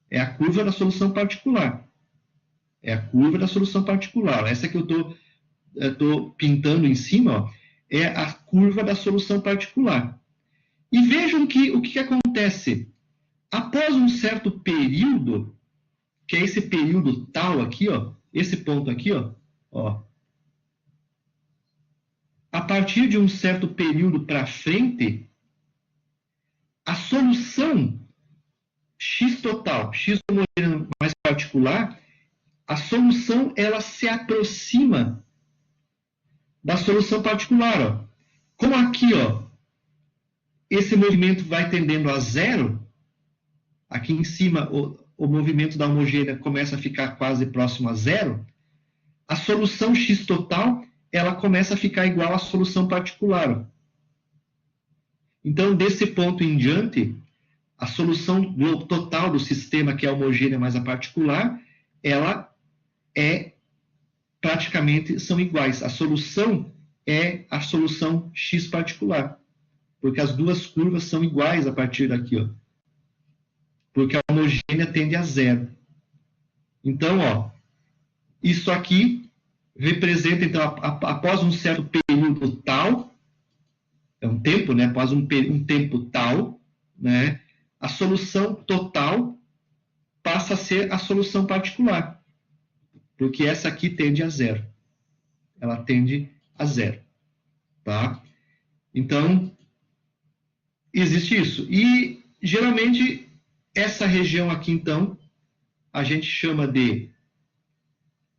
É a curva da solução particular. É a curva da solução particular. Essa que eu estou pintando em cima, ó, é a curva da solução particular. E vejam que o que acontece? Após um certo período, que é esse período tal aqui, ó, esse ponto aqui, ó, a partir de um certo período para frente, a solução x total, x homogêneo mais particular, a solução ela se aproxima da solução particular. Ó. Como aqui, ó, esse movimento vai tendendo a zero, aqui em cima o movimento da homogênea começa a ficar quase próximo a zero, a solução x total ela começa a ficar igual à solução particular. Ó. Então, desse ponto em diante, a solução do total do sistema, que é a homogênea mais a particular, ela praticamente são iguais. A solução é a solução x particular, porque as duas curvas são iguais a partir daqui, ó. Porque a homogênea tende a zero. Então, ó, isso aqui representa, então, após um certo período tal, é um tempo, né? Após um tempo tal, né? A solução total passa a ser a solução particular, porque essa aqui tende a zero. Ela tende a zero, tá? Então, existe isso. E, geralmente, essa região aqui, então, a gente chama de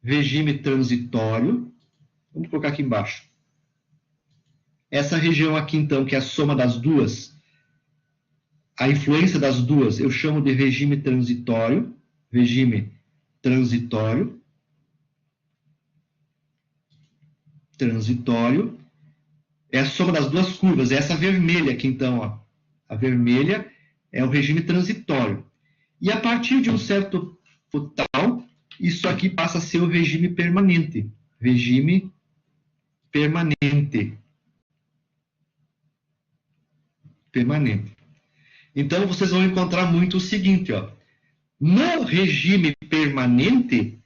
regime transitório. Vamos colocar aqui embaixo. Essa região aqui, então, que é a soma das duas, a influência das duas, eu chamo de regime transitório. Regime transitório. Transitório. É a soma das duas curvas. É essa vermelha aqui, então, ó. A vermelha é o regime transitório. E a partir de um certo total, isso aqui passa a ser o regime permanente. Regime permanente. Permanente. Então, vocês vão encontrar muito o seguinte, ó. No regime permanente,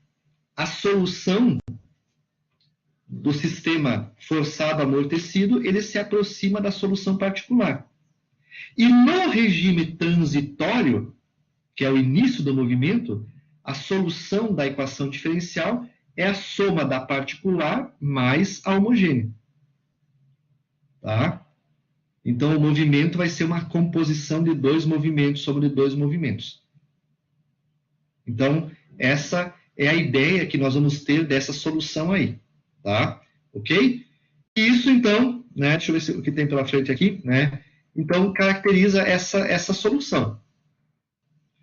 a solução do sistema forçado amortecido, ele se aproxima da solução particular. E no regime transitório, que é o início do movimento, a solução da equação diferencial é a soma da particular mais a homogênea. Tá? Então, o movimento vai ser uma composição de dois movimentos sobre dois movimentos. Então, essa é a ideia que nós vamos ter dessa solução aí. Tá? Ok? E isso, então, né, deixa eu ver o que tem pela frente aqui, né? Então, caracteriza essa solução.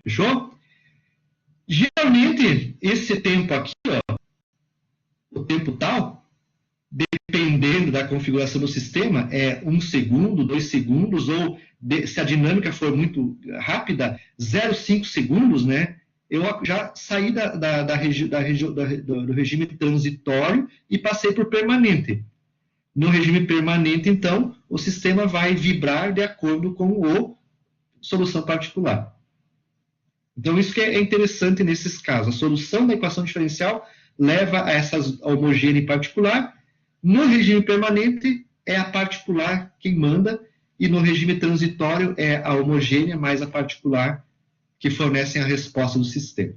Fechou? Geralmente, esse tempo aqui, ó, o tempo tal, dependendo da configuração do sistema, é 1 segundo, 2 segundos, ou se a dinâmica for muito rápida, 0,5 segundos, né? Eu já saí do regime transitório e passei para o permanente. No regime permanente, então, o sistema vai vibrar de acordo com a solução particular. Então, isso que é interessante nesses casos. A solução da equação diferencial leva a essa homogênea e particular. No regime permanente, é a particular quem manda, e no regime transitório é a homogênea mais a particular que fornecem a resposta do sistema.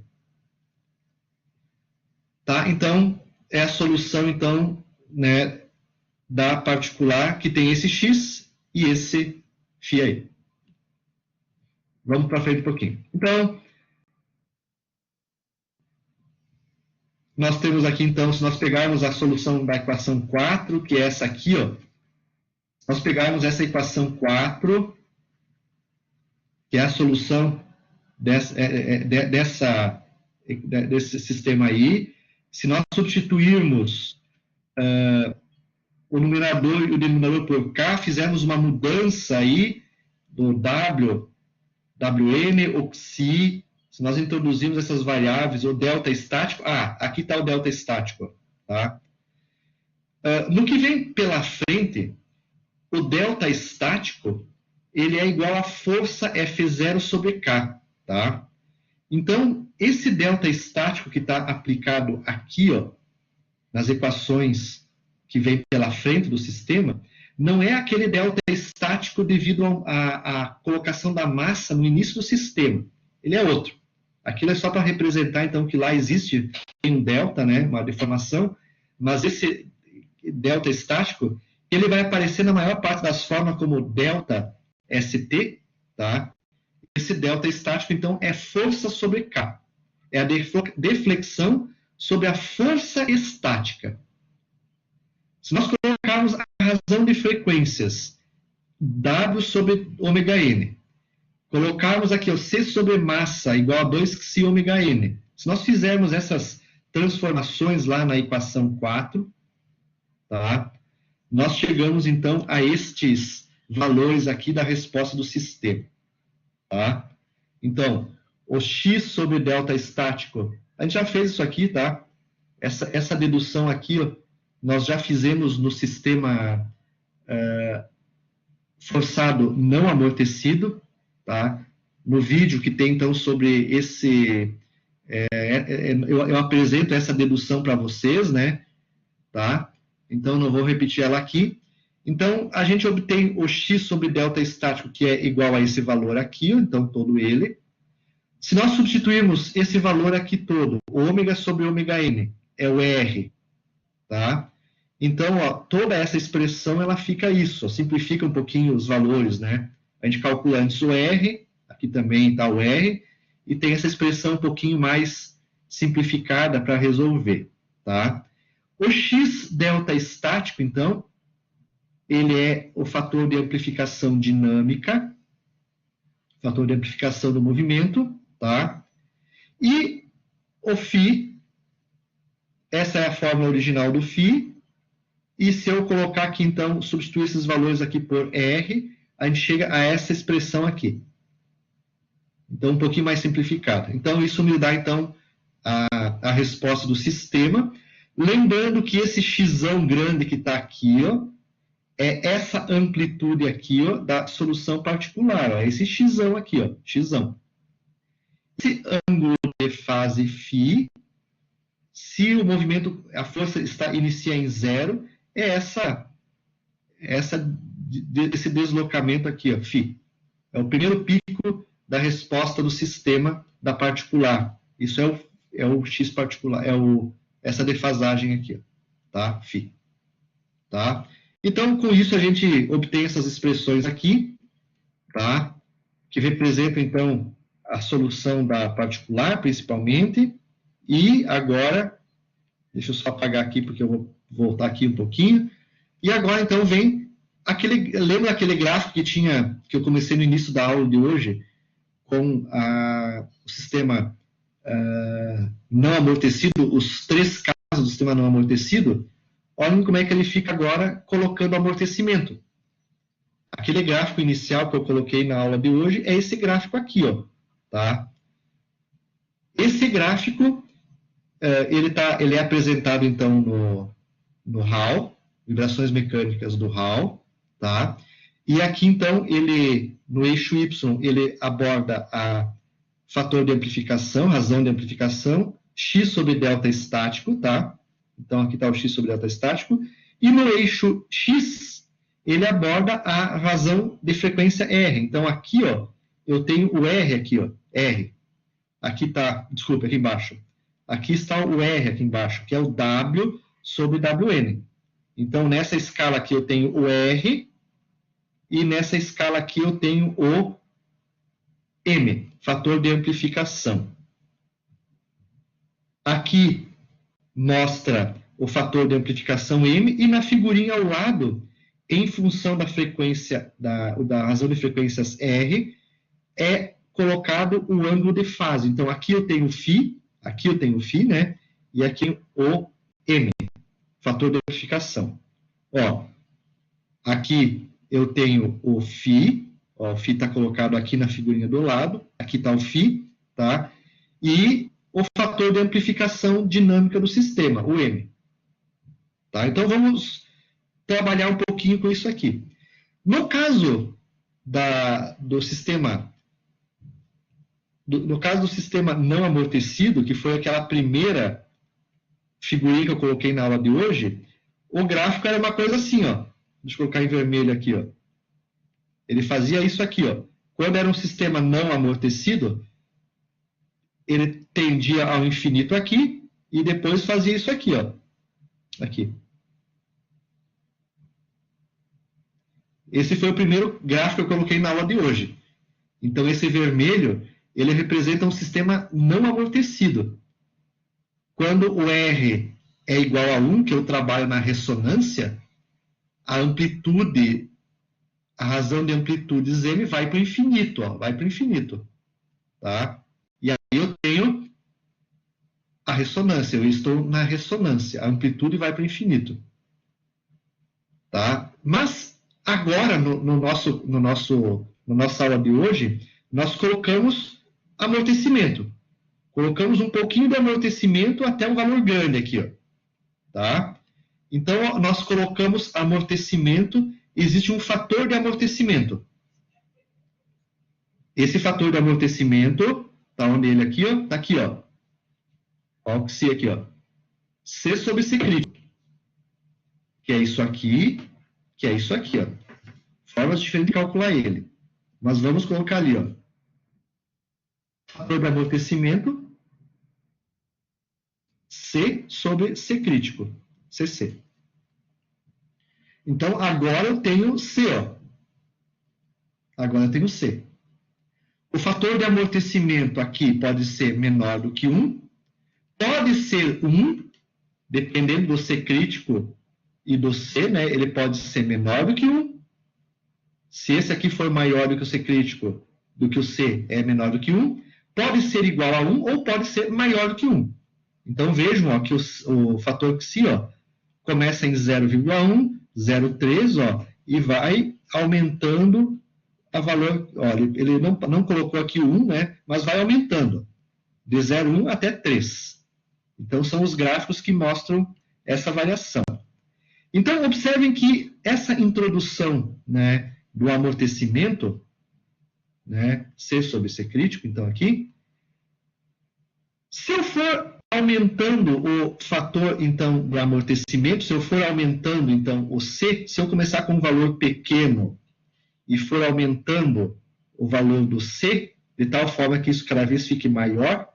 Tá? Então, é a solução, então, né, da particular que tem esse x e esse φ aí. Vamos para frente um pouquinho. Então, nós temos aqui, então, se nós pegarmos a solução da equação 4, que é essa aqui, ó, nós pegarmos essa equação 4, que é a solução desse sistema aí, se nós substituirmos o numerador e o denominador por K, fizermos uma mudança aí do W, Wn, ou Xi, se nós introduzirmos essas variáveis, o delta estático, aqui está o delta estático, tá? No que vem pela frente, o delta estático, ele é igual à força F0 sobre K, tá? Então, esse delta estático que está aplicado aqui, ó, nas equações que vem pela frente do sistema, não é aquele delta estático devido à colocação da massa no início do sistema. Ele é outro. Aquilo é só para representar, então, que lá existe um delta, né, uma deformação, mas esse delta estático, ele vai aparecer na maior parte das formas como delta ST, tá? Esse delta estático, então, é força sobre K. É a deflexão sobre a força estática. Se nós colocarmos a razão de frequências, W sobre ômega-n, colocarmos aqui o C sobre massa igual a 2 ômega-n, se nós fizermos essas transformações lá na equação 4, tá? Nós chegamos, então, a estes valores aqui da resposta do sistema. Tá? Então, o x sobre delta estático, a gente já fez isso aqui, tá? Essa dedução aqui, ó, nós já fizemos no sistema forçado não amortecido, tá? No vídeo que tem, então, sobre esse... eu apresento essa dedução para vocês, né? Tá? Então, não vou repetir ela aqui. Então, a gente obtém o x sobre delta estático, que é igual a esse valor aqui, então, todo ele. Se nós substituirmos esse valor aqui todo, ômega sobre ômega n, é o R, tá? Então, ó, toda essa expressão, ela fica isso, ó, simplifica um pouquinho os valores, né? A gente calcula antes o R, aqui também está o R, e tem essa expressão um pouquinho mais simplificada para resolver, tá? O X delta estático, então, ele é o fator de amplificação dinâmica, fator de amplificação do movimento, tá? E o φ, essa é a fórmula original do φ, e se eu colocar aqui, então, substituir esses valores aqui por R, a gente chega a essa expressão aqui. Então, um pouquinho mais simplificada. Então, isso me dá, então, a resposta do sistema. Lembrando que esse x grande que está aqui, ó, é essa amplitude aqui, ó, da solução particular. Ó, esse x aqui, ó, x. Esse ângulo de fase φ, se o movimento, a força inicia em zero, é esse deslocamento aqui, ó, φ. É o primeiro pico da resposta do sistema da particular. Isso é o x particular, essa defasagem aqui, ó, tá? φ. Tá? Então, com isso, a gente obtém essas expressões aqui, tá? Que representam, então, a solução da particular, principalmente. E agora, deixa eu só apagar aqui, porque eu vou voltar aqui um pouquinho. E agora, então, vem lembra aquele gráfico que eu comecei no início da aula de hoje, com o sistema não amortecido, os 3 casos do sistema não amortecido? Olhem como é que ele fica agora colocando amortecimento. Aquele gráfico inicial que eu coloquei na aula de hoje é esse gráfico aqui, ó, tá? Esse gráfico, ele é apresentado, então, no Hall, vibrações mecânicas do Hall, tá? E aqui, então, no eixo Y, ele aborda a fator de amplificação, razão de amplificação, x sobre delta estático, tá? Então, aqui está o x sobre delta estático. E no eixo X, ele aborda a razão de frequência R. Então, aqui, ó, eu tenho o R aqui, ó, R. Aqui está, desculpa, aqui embaixo. Aqui está o R aqui embaixo, que é o W sobre WN. Então, nessa escala aqui eu tenho o R, e nessa escala aqui eu tenho o M, fator de amplificação. Aqui mostra o fator de amplificação M, e na figurinha ao lado, em função da frequência, da razão de frequências R, é colocado o ângulo de fase. Então, aqui eu tenho φ, né? E aqui o M, fator de amplificação. Ó, aqui eu tenho o φ, ó, o φ está colocado aqui na figurinha do lado, aqui está o φ, tá? E o fator de amplificação dinâmica do sistema, o M. Tá? Então, vamos trabalhar um pouquinho com isso aqui. No caso do sistema não amortecido, que foi aquela primeira figurinha que eu coloquei na aula de hoje, o gráfico era uma coisa assim, ó. Deixa eu colocar em vermelho aqui, ó. Ele fazia isso aqui, ó. Quando era um sistema não amortecido, ele tendia ao infinito aqui, e depois fazia isso aqui, ó. Aqui. Esse foi o primeiro gráfico que eu coloquei na aula de hoje. Então, esse vermelho, ele representa um sistema não amortecido. Quando o R é igual a 1, que eu trabalho na ressonância, a amplitude, a razão de amplitudes M vai para o infinito, ó, vai para o infinito. Tá? E aí eu tenho a ressonância, eu estou na ressonância, a amplitude vai para o infinito. Tá? Mas agora, na nossa aula de hoje, nós colocamos amortecimento. Colocamos um pouquinho de amortecimento até um valor grande aqui, ó. Tá? Então, nós colocamos amortecimento, existe um fator de amortecimento. Esse fator de amortecimento, tá onde ele aqui, ó? Tá aqui, ó. Ó, o C aqui, ó. C sobre C crítico. Que é isso aqui, ó. Formas diferentes de calcular ele. Mas vamos colocar ali, ó. fator de amortecimento, C sobre C crítico, CC. Então, agora eu tenho C, ó. Agora eu tenho C. O fator de amortecimento aqui pode ser menor do que 1, pode ser 1, dependendo do C crítico e do C, né, ele pode ser menor do que 1. Se esse aqui for maior do que o C crítico, do que o C é menor do que 1, pode ser igual a 1 ou pode ser maior do que 1. Então, vejam ó, que o fator Xi ó, começa em 0,1, 0,3 ó, e vai aumentando a valor. Ó, ele não colocou aqui o 1, né, mas vai aumentando, de 0,1 até 3. Então, são os gráficos que mostram essa variação. Então, observem que essa introdução, né, do amortecimento, né, C sobre C crítico, então aqui, se eu for aumentando o fator, então, do amortecimento, se eu for aumentando, então, o C, se eu começar com um valor pequeno e for aumentando o valor do C, de tal forma que isso cada vez fique maior,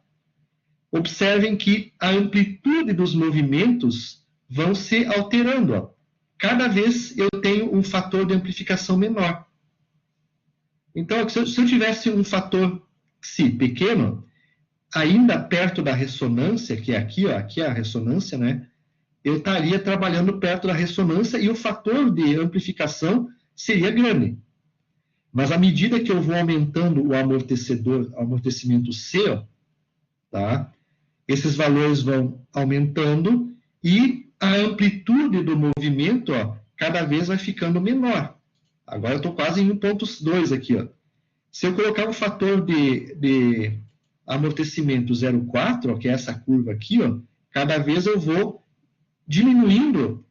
observem que a amplitude dos movimentos vão se alterando. Ó. Cada vez eu tenho um fator de amplificação menor. Então, se eu tivesse um fator Xi pequeno, ainda perto da ressonância, que é aqui, ó, aqui é a ressonância, né? Eu estaria trabalhando perto da ressonância e o fator de amplificação seria grande. Mas à medida que eu vou aumentando o amortecimento C, ó, tá? Esses valores vão aumentando e a amplitude do movimento, ó, cada vez vai ficando menor. Agora eu estou quase em 1,2 aqui, ó. Se eu colocar o fator de amortecimento 0,4, que é essa curva aqui, ó, cada vez eu vou diminuindo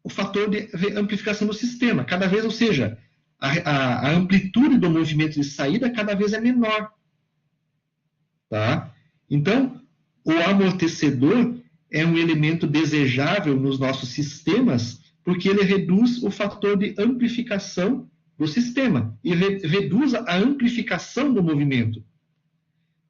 o fator de amplificação do sistema. Cada vez, ou seja, a amplitude do movimento de saída cada vez é menor. Tá? Então, o amortecedor é um elemento desejável nos nossos sistemas porque ele reduz o fator de amplificação do sistema e reduz a amplificação do movimento.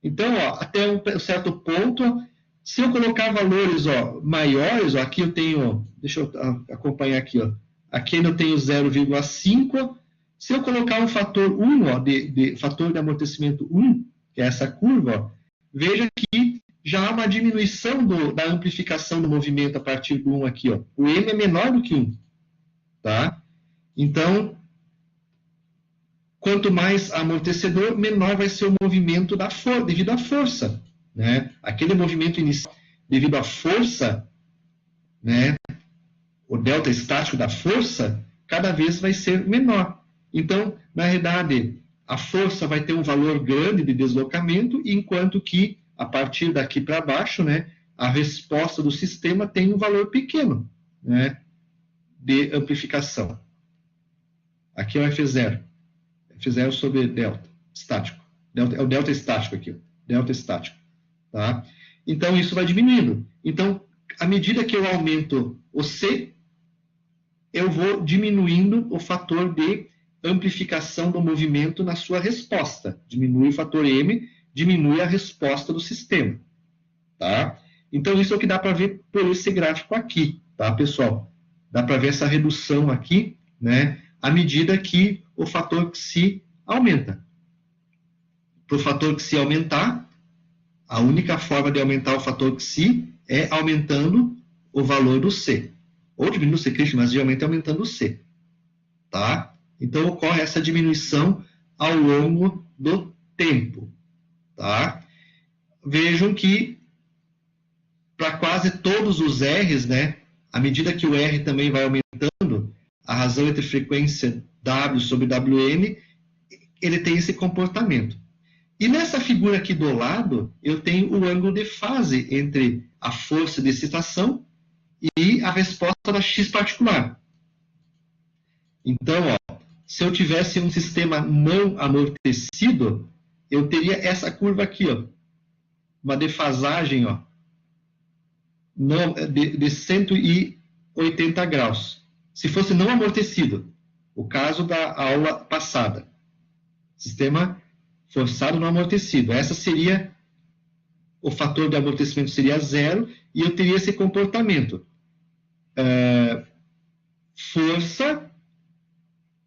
Então, ó, até um certo ponto, se eu colocar valores ó, maiores, ó, aqui eu tenho, deixa eu acompanhar aqui, ó, aqui eu tenho 0,5, se eu colocar um fator 1, ó, fator de amortecimento 1, que é essa curva, ó, veja que já há uma diminuição da amplificação do movimento a partir do 1 aqui. Ó. O M é menor do que 1. Tá? Então, quanto mais amortecedor, menor vai ser o movimento devido à força. Né? Aquele movimento inicial, devido à força, né? O delta estático da força, cada vez vai ser menor. Então, na realidade, a força vai ter um valor grande de deslocamento, enquanto que, a partir daqui para baixo, né, a resposta do sistema tem um valor pequeno, né, de amplificação. Aqui é o F0. F0 sobre delta estático. É o delta estático aqui. Delta estático. Tá? Então, isso vai diminuindo. Então, à medida que eu aumento o C, eu vou diminuindo o fator de amplificação do movimento na sua resposta. Diminui o fator M, diminui a resposta do sistema. Tá? Então, isso é o que dá para ver por esse gráfico aqui, tá, pessoal? Dá para ver essa redução aqui, né, à medida que o fator Xi aumenta. Para o fator Xi aumentar, a única forma de aumentar o fator Xi é aumentando o valor do C. Ou diminuindo o C crítico, mas geralmente aumentando o C. Tá? Então, ocorre essa diminuição ao longo do tempo. Tá? Vejam que para quase todos os R's, né, à medida que o R também vai aumentando, a razão entre frequência W sobre WM, ele tem esse comportamento. E nessa figura aqui do lado, eu tenho o ângulo de fase entre a força de excitação e a resposta da X particular. Então, ó, se eu tivesse um sistema não amortecido, eu teria essa curva aqui, ó, uma defasagem, ó, de 180 graus. Se fosse não amortecido, o caso da aula passada. Sistema forçado no amortecido. Essa seria, o fator de amortecimento seria 0, e eu teria esse comportamento. Força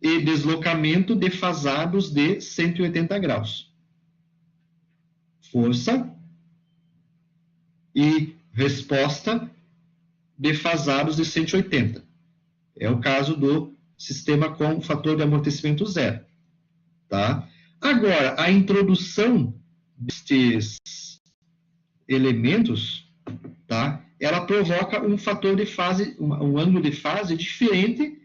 e deslocamento defasados de 180 graus. Força e resposta defasados de 180. É o caso do sistema com fator de amortecimento 0. Tá? Agora, a introdução destes elementos, tá? Ela provoca um fator de fase, um ângulo de fase diferente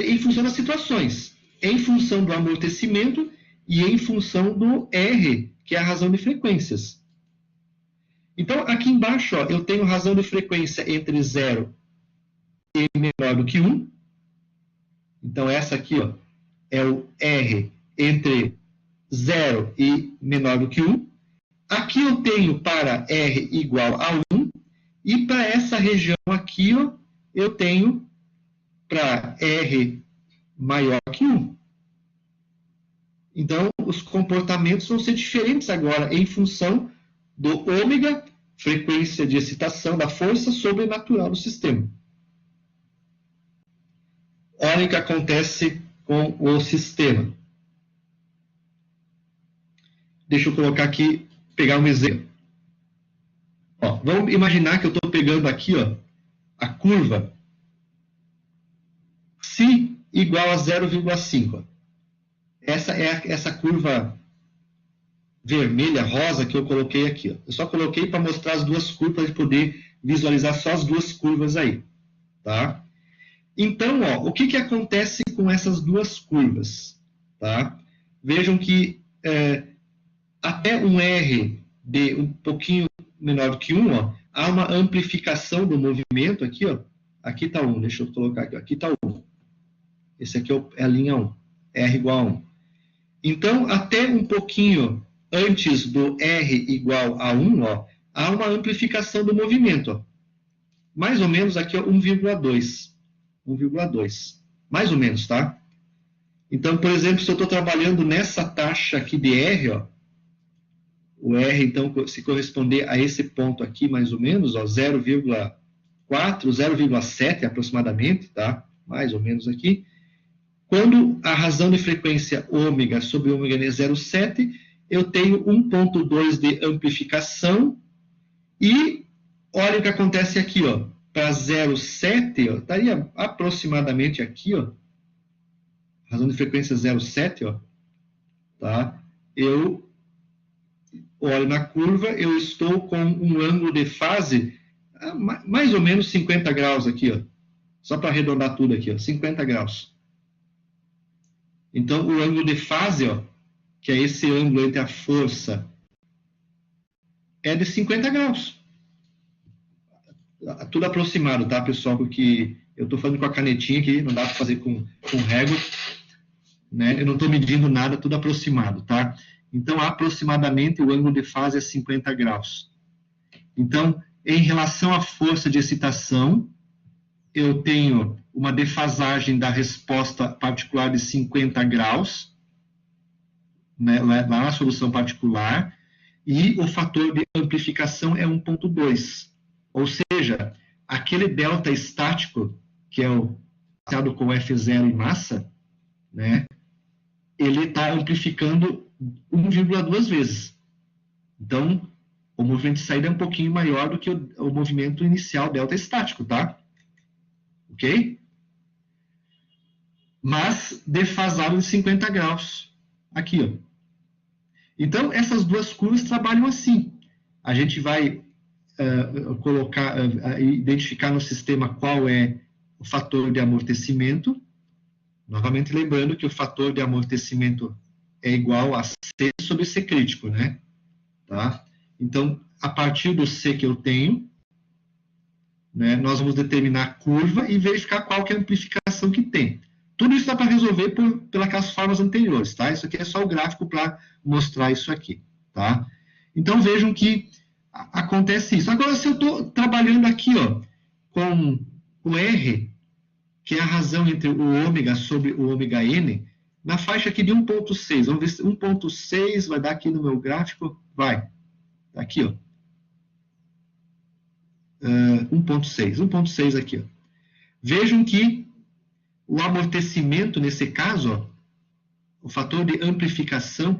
em função das situações, em função do amortecimento e em função do R, que é a razão de frequências. Então, aqui embaixo, ó, eu tenho razão de frequência entre 0 e menor do que 1. Então, essa aqui, ó, é o R entre 0 e menor do que 1. Aqui eu tenho para R igual a 1. E para essa região aqui, ó, eu tenho para R maior que 1. Então, os comportamentos vão ser diferentes agora em função do ômega, frequência de excitação da força sobrenatural do sistema. Olha o que acontece com o sistema. Deixa eu colocar aqui, pegar um exemplo. Ó, vamos imaginar que eu estou pegando aqui, ó, a curva φ igual a 0,5. Essa é essa curva vermelha, rosa, que eu coloquei aqui. Ó. Eu só coloquei para mostrar as duas curvas, para a gente poder visualizar só as duas curvas aí. Tá? Então, ó, o que acontece com essas duas curvas? Tá? Vejam que até um R de um pouquinho menor do que 1, ó, há uma amplificação do movimento aqui. Ó. Aqui está 1, deixa eu colocar aqui. Aqui está 1. Esse aqui é a linha 1, R igual a 1. Então, até um pouquinho antes do R igual a 1, ó, há uma amplificação do movimento. Ó. Mais ou menos aqui, 1,2. 1,2. Mais ou menos, tá? Então, por exemplo, se eu estou trabalhando nessa taxa aqui de R, ó, o R, então, se corresponder a esse ponto aqui, mais ou menos, 0,4, 0,7 aproximadamente, tá? Mais ou menos aqui. Quando a razão de frequência ômega sobre ômega é 0,7, eu tenho 1,2 de amplificação e olha o que acontece aqui, ó, para 0,7, estaria aproximadamente aqui, ó, razão de frequência 0,7, ó, tá? Eu olho na curva, eu estou com um ângulo de fase mais ou menos 50 graus aqui, ó, só para arredondar tudo aqui, ó, 50 graus. Então, o ângulo de fase, ó, que é esse ângulo entre a força, é de 50 graus. Tudo aproximado, tá, pessoal? Porque eu estou falando com a canetinha aqui, não dá para fazer com régua, né? Eu não estou medindo nada, tudo aproximado, tá? Então, aproximadamente, o ângulo de fase é 50 graus. Então, em relação à força de excitação, eu tenho uma defasagem da resposta particular de 50 graus, né, lá na solução particular, e o fator de amplificação é 1,2. Ou seja, aquele delta estático, que é o associado com F0 em massa, né, ele está amplificando 1,2 vezes. Então, o movimento de saída é um pouquinho maior do que o movimento inicial delta estático, tá? Ok? Mas defasado de 50 graus. Aqui, ó. Então, essas duas curvas trabalham assim. A gente vai identificar no sistema qual é o fator de amortecimento. Novamente lembrando que o fator de amortecimento é igual a C sobre C crítico, né? Tá? Então, a partir do C que eu tenho, né, nós vamos determinar a curva e verificar qual que é a amplificação que tem. Tudo isso dá para resolver pelas formas anteriores, tá? Isso aqui é só o gráfico para mostrar isso aqui, tá? Então, vejam que acontece isso. Agora, se eu estou trabalhando aqui, ó, com o R, que é a razão entre o ômega sobre o ômega N, na faixa aqui de 1.6. Vamos ver se 1.6 vai dar aqui no meu gráfico. Vai. Tá aqui, ó. 1.6 aqui, ó. Vejam que o amortecimento, nesse caso, ó, o fator de amplificação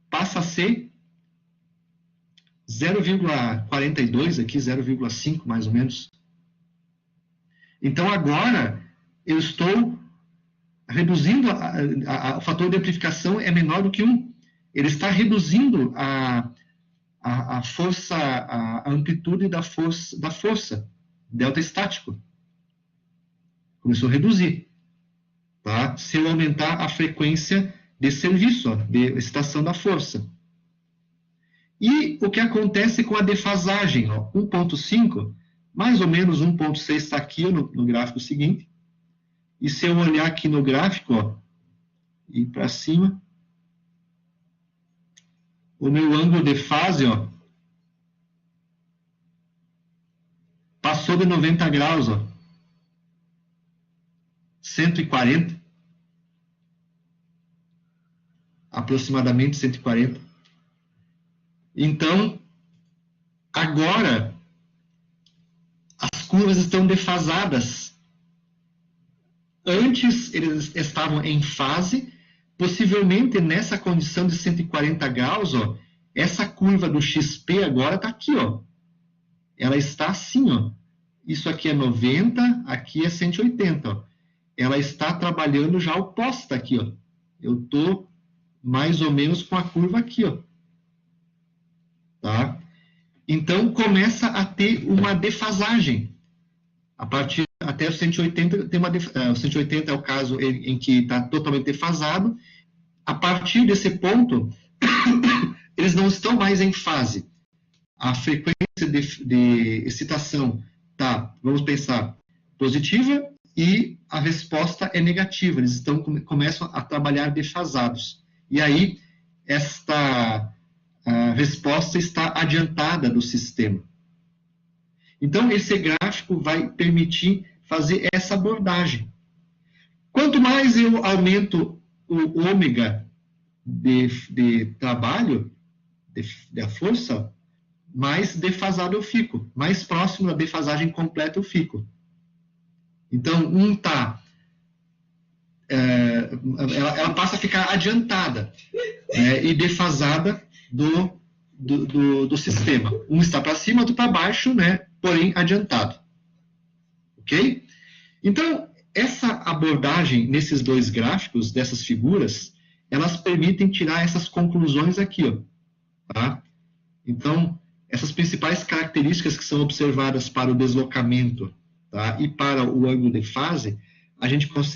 passa a ser 0,42 aqui, 0,5 mais ou menos. Então, agora, eu estou reduzindo, o fator de amplificação é menor do que 1. Ele está reduzindo a força, a amplitude da força, delta estático. Começou a reduzir. Tá? Se eu aumentar a frequência de serviço, ó, de excitação da força. E o que acontece com a defasagem? 1.5, mais ou menos 1.6 está aqui no gráfico seguinte. E se eu olhar aqui no gráfico, ó, e para cima, o meu ângulo de fase, ó, passou de 90 graus, ó, 140, aproximadamente 140. Então, agora, as curvas estão defasadas. Antes, eles estavam em fase. Possivelmente, nessa condição de 140 graus, ó, essa curva do XP agora está aqui, ó. Ela está assim, ó. Isso aqui é 90, aqui é 180, ó. Ela está trabalhando já oposta aqui, ó. Eu estou mais ou menos com a curva aqui, ó. Tá? Então, começa a ter uma defasagem. A partir até o 180, o 180 é o caso em que está totalmente defasado. A partir desse ponto, eles não estão mais em fase. A frequência de excitação está, vamos pensar, positiva e a resposta é negativa. Eles começam a trabalhar defasados. E aí, esta resposta está adiantada do sistema. Então, esse gráfico vai permitir fazer essa abordagem. Quanto mais eu aumento o ômega de trabalho, da força, mais defasado eu fico. Mais próximo da defasagem completa eu fico. Então, ela passa a ficar adiantada, e defasada do sistema. Um está para cima, outro para baixo, né? Porém adiantado. Ok? Então, essa abordagem nesses dois gráficos, dessas figuras, elas permitem tirar essas conclusões aqui, ó. Tá? Então, essas principais características que são observadas para o deslocamento, tá? E para o ângulo de fase,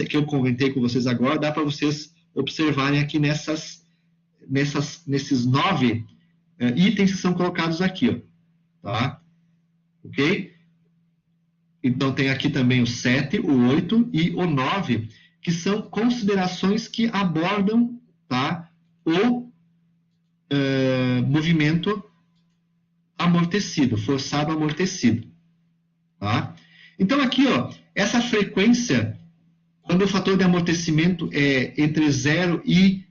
que eu comentei com vocês agora, dá para vocês observarem aqui nesses 9 itens que são colocados aqui, ó. Tá? Ok? Então, tem aqui também o 7, o 8 e o 9, que são considerações que abordam, tá, o movimento amortecido, forçado amortecido. Tá? Então, aqui, ó, essa frequência, quando o fator de amortecimento é entre 0 e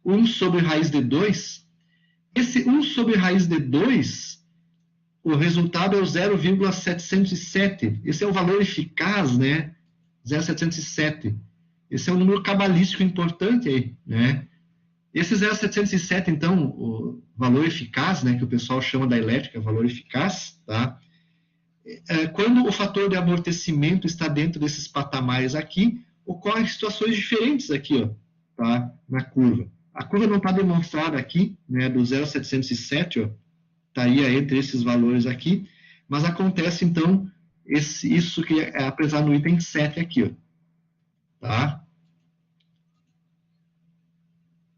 1 sobre raiz de 2, esse 1 sobre raiz de 2, o resultado é o 0,707. Esse é o valor eficaz, né? 0,707. Esse é um número cabalístico importante aí, né? Esse 0,707, então, o valor eficaz, né, que o pessoal chama da elétrica, valor eficaz, tá? Quando o fator de amortecimento está dentro desses patamares aqui, ocorrem situações diferentes aqui, ó, tá? Na curva. A curva não está demonstrada aqui, né, do 0,707, ó, estaria entre esses valores aqui, mas acontece, então, isso que é apresentado no item 7 aqui, ó, tá?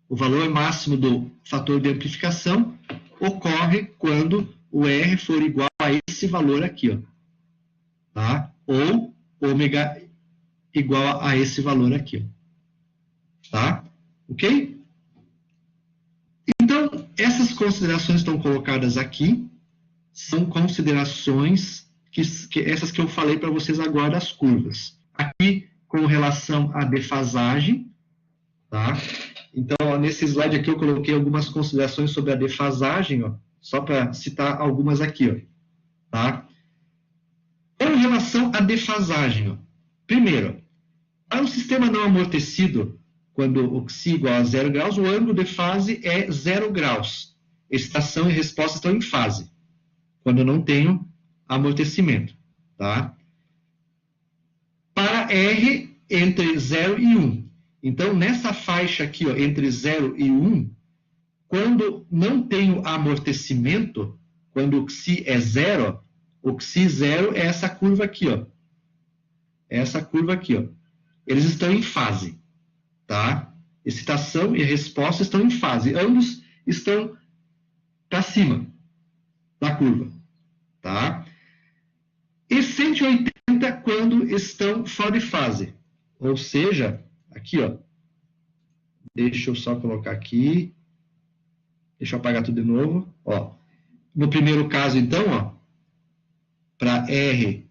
O valor máximo do fator de amplificação ocorre quando o R for igual a esse valor aqui, ó, tá? Ou ômega igual a esse valor aqui, ó, tá? Ok? Então, essas considerações estão colocadas aqui, são considerações essas que eu falei para vocês agora das curvas. Aqui, com relação à defasagem, tá? Então, ó, nesse slide aqui eu coloquei algumas considerações sobre a defasagem, ó, só para citar algumas aqui, ó, tá? Com relação à defasagem, ó, primeiro, para um sistema não amortecido, quando o Xi igual a 0 graus, o ângulo de fase é 0 graus. Excitação e resposta estão em fase, quando eu não tenho amortecimento, tá? Para R, entre 0 e 1. Então, nessa faixa aqui, ó, entre 0 e 1, quando não tenho amortecimento, quando o Xi é 0, o Xi 0 é essa curva aqui, ó. Essa curva aqui, ó. Eles estão em fase, tá? Excitação e resposta estão em fase. Ambos estão para cima da curva, tá? E 180 quando estão fora de fase. Ou seja, aqui, ó. Deixa eu só colocar aqui. Deixa eu apagar tudo de novo. Ó. No primeiro caso, então, ó, para R,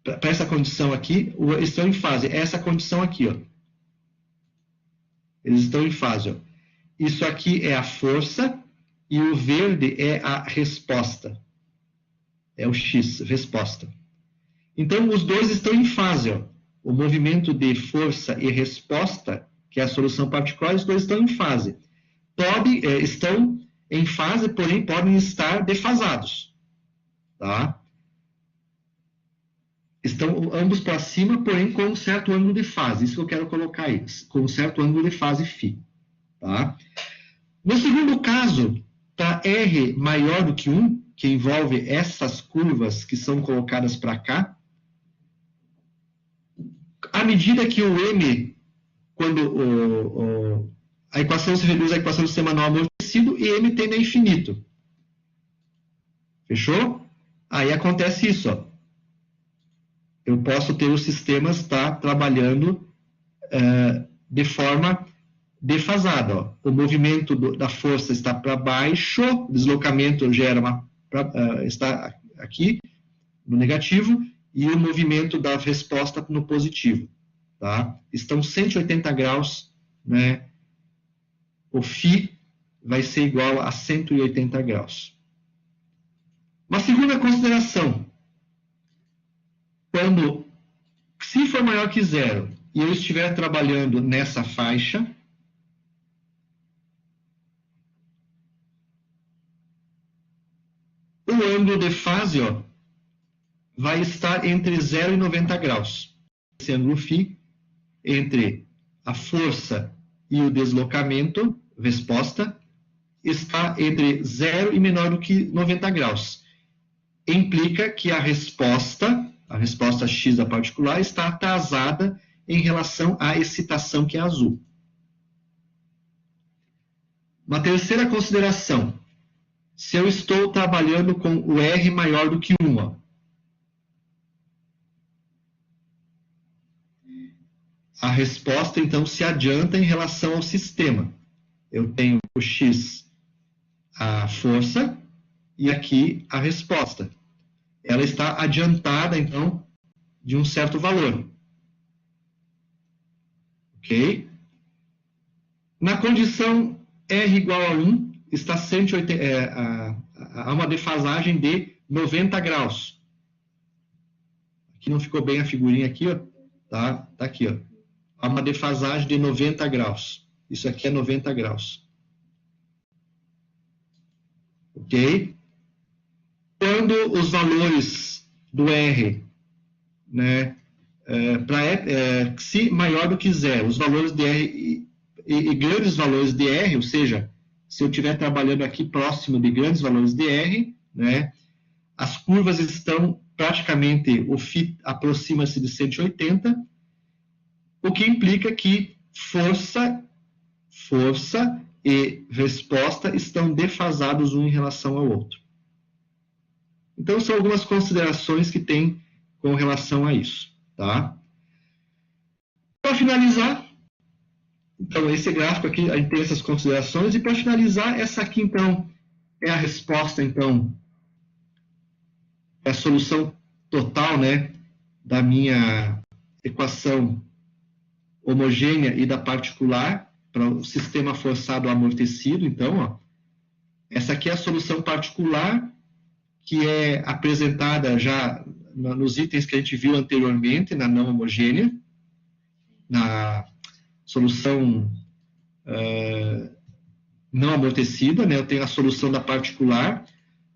para essa condição aqui, eles estão em fase. Essa condição aqui, ó. Eles estão em fase, ó. Isso aqui é a força e o verde é a resposta. É o X, resposta. Então, os dois estão em fase, ó. O movimento de força e resposta, que é a solução particular, os dois estão em fase. Estão em fase, porém podem estar defasados, tá? Estão ambos para cima, porém com um certo ângulo de fase. Isso que eu quero colocar aí, com um certo ângulo de fase φ. Tá? No segundo caso, para R maior do que 1, que envolve essas curvas que são colocadas para cá, à medida que o M, quando a equação se reduz à equação do sistema não amortecido, e M tende a infinito. Fechou? Aí acontece isso, ó. Eu posso ter os sistemas trabalhando de forma defasada. Ó. O movimento da força está para baixo, o deslocamento está aqui no negativo, e o movimento da resposta no positivo. Tá? Estão 180 graus, né? O φ vai ser igual a 180 graus. Uma segunda consideração. Quando Xi for maior que 0 e eu estiver trabalhando nessa faixa, o ângulo de fase, ó, vai estar entre 0 e 90 graus. Esse ângulo φ entre a força e o deslocamento, resposta, está entre 0 e menor do que 90 graus. Implica que a resposta X da particular, está atrasada em relação à excitação, que é azul. Uma terceira consideração. Se eu estou trabalhando com o R maior do que 1, ó, a resposta, então, se adianta em relação ao sistema. Eu tenho o X, a força, e aqui a resposta. Ela está adiantada, então, de um certo valor. Ok? Na condição R igual a 1, está há uma defasagem de 90 graus. Aqui não ficou bem a figurinha aqui, ó. Tá aqui, ó. Há uma defasagem de 90 graus. Isso aqui é 90 graus. Ok? Quando os valores do R, né, para Xi maior do que 0, os valores de R e grandes valores de R, ou seja, se eu estiver trabalhando aqui próximo de grandes valores de R, né, as curvas estão praticamente, o φ aproxima-se de 180, o que implica que força e resposta estão defasados um em relação ao outro. Então, são algumas considerações que tem com relação a isso. Tá? Para finalizar, então, esse gráfico aqui tem essas considerações, e para finalizar, essa aqui, então, é a resposta, então, é a solução total, né, da minha equação homogênea e da particular para o sistema forçado amortecido. Então, ó, essa aqui é a solução particular, que é apresentada já nos itens que a gente viu anteriormente, na não homogênea, na solução não amortecida, né? Eu tenho a solução da particular.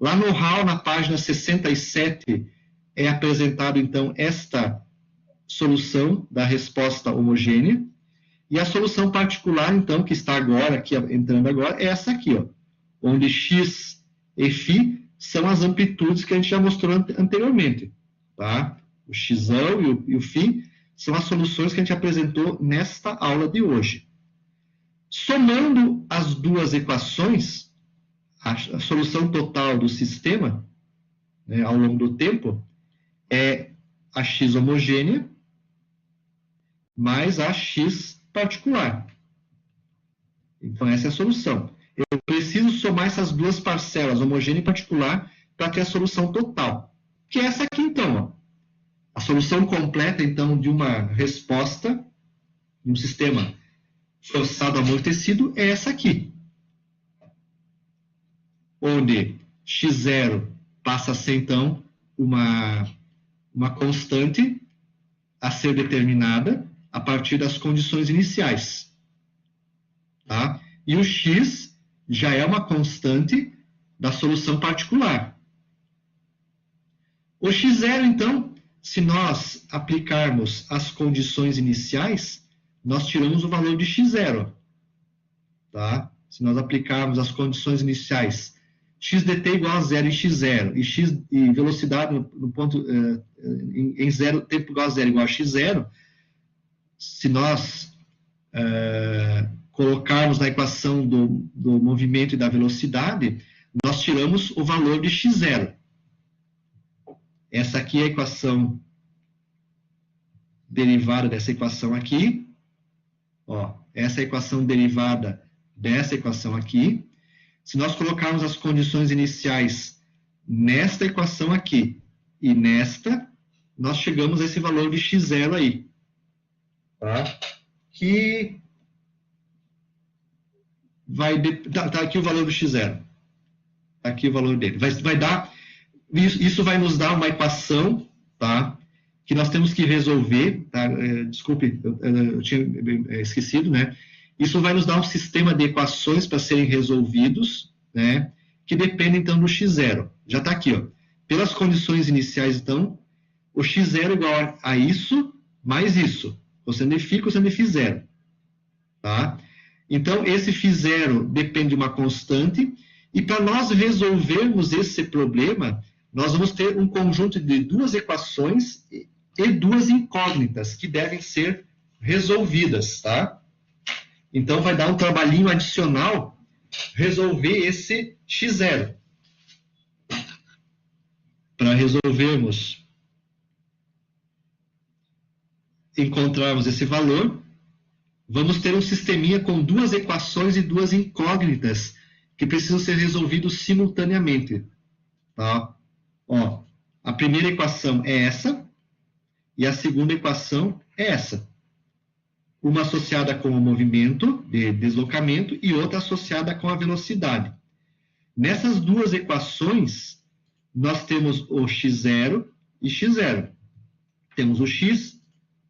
Lá no HAL, na página 67, é apresentado, então, esta solução da resposta homogênea. E a solução particular, então, que está agora, aqui, entrando agora, é essa aqui, ó, onde x e φ são as amplitudes que a gente já mostrou anteriormente. Tá? O x e o φ são as soluções que a gente apresentou nesta aula de hoje. Somando as duas equações, a solução total do sistema, né, ao longo do tempo, é a x homogênea mais a x particular. Então, essa é a solução. Eu preciso somar essas duas parcelas, homogênea e particular, para ter a solução total. Que é essa aqui, então. Ó. A solução completa, então, de uma resposta, de um sistema forçado amortecido, é essa aqui. Onde x0 passa a ser, então, uma constante a ser determinada a partir das condições iniciais. Tá? E o x já é uma constante da solução particular. O x0, então, se nós aplicarmos as condições iniciais, nós tiramos o valor de x0. Tá? Se nós aplicarmos as condições iniciais, x dt igual a 0 em x0, e velocidade no ponto, em zero, tempo igual a 0 igual a x0, se nós colocarmos na equação do movimento e da velocidade, nós tiramos o valor de x0. Essa aqui é a equação derivada dessa equação aqui. Ó, essa é a equação derivada dessa equação aqui. Se nós colocarmos as condições iniciais nesta equação aqui e nesta, nós chegamos a esse valor de x0 aí. Tá? Que vai... Tá aqui o valor do x0. Tá aqui o valor dele. Vai dar... Isso vai nos dar uma equação, tá? Que nós temos que resolver, tá? Desculpe, eu tinha esquecido, né? Isso vai nos dar um sistema de equações para serem resolvidos, né? Que depende, então, do x0. Já está aqui, ó. Pelas condições iniciais, então, o x0 é igual a isso, mais isso. Cosseno de φ, cosseno de φ0. Tá? Então, esse φ0 depende de uma constante, e para nós resolvermos esse problema, nós vamos ter um conjunto de duas equações e duas incógnitas que devem ser resolvidas, tá? Então, vai dar um trabalhinho adicional resolver esse x0. Para resolvermos, encontrarmos esse valor, vamos ter um sisteminha com duas equações e duas incógnitas que precisam ser resolvidos simultaneamente. Tá? Ó, a primeira equação é essa, e a segunda equação é essa. Uma associada com o movimento de deslocamento e outra associada com a velocidade. Nessas duas equações, nós temos o x0 e x0. Temos o x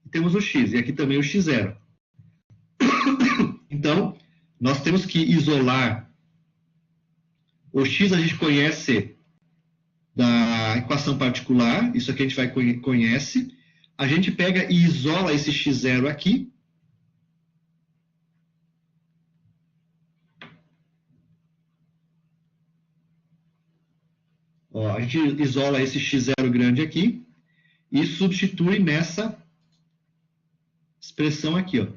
e temos o x, e aqui também o x0. Então, nós temos que isolar o x, a gente conhece da equação particular, isso aqui a gente conhece. A gente pega e isola esse x0 aqui. Ó, a gente isola esse x0 grande aqui e substitui nessa expressão aqui, ó.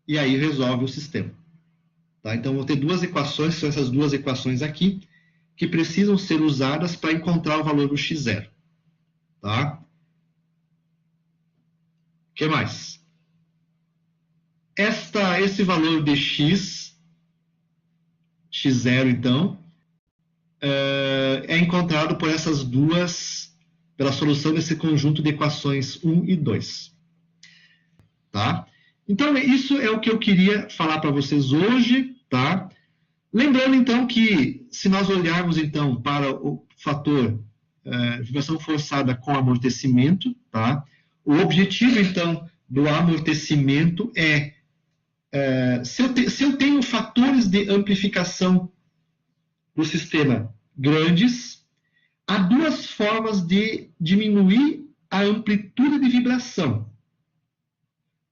E aí resolve o sistema. Tá? Então, vou ter duas equações, que são essas duas equações aqui, que precisam ser usadas para encontrar o valor do x0. Tá? O que mais? Esse valor de x0, então, é encontrado por essas duas pela solução desse conjunto de equações 1 e 2. Tá? Então, isso é o que eu queria falar para vocês hoje, tá? Lembrando, então, que se nós olharmos, então, para o fator vibração forçada com amortecimento, tá? O objetivo, então, do amortecimento é se eu tenho fatores de amplificação do sistema grandes, há duas formas de diminuir a amplitude de vibração.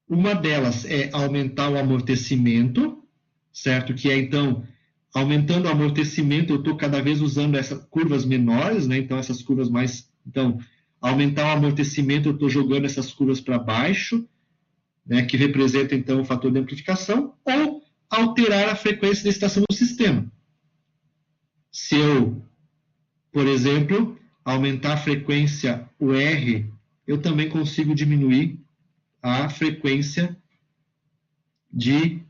Uma delas é aumentar o amortecimento, certo? Que é, então, aumentando o amortecimento, eu estou cada vez usando essas curvas menores, né? Então, essas curvas mais... Então, aumentar o amortecimento, eu estou jogando essas curvas para baixo, né, que representa, então, o fator de amplificação, ou alterar a frequência de excitação do sistema. Se eu, por exemplo, aumentar a frequência UR, eu também consigo diminuir a frequência de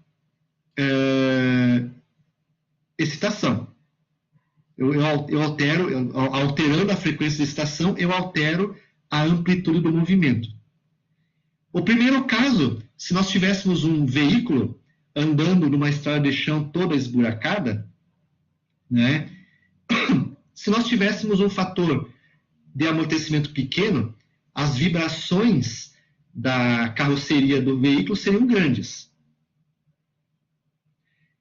excitação. Alterando a frequência de excitação, eu altero a amplitude do movimento. O primeiro caso, se nós tivéssemos um veículo andando numa estrada de chão toda esburacada, né? Se nós tivéssemos um fator de amortecimento pequeno, as vibrações da carroceria do veículo seriam grandes.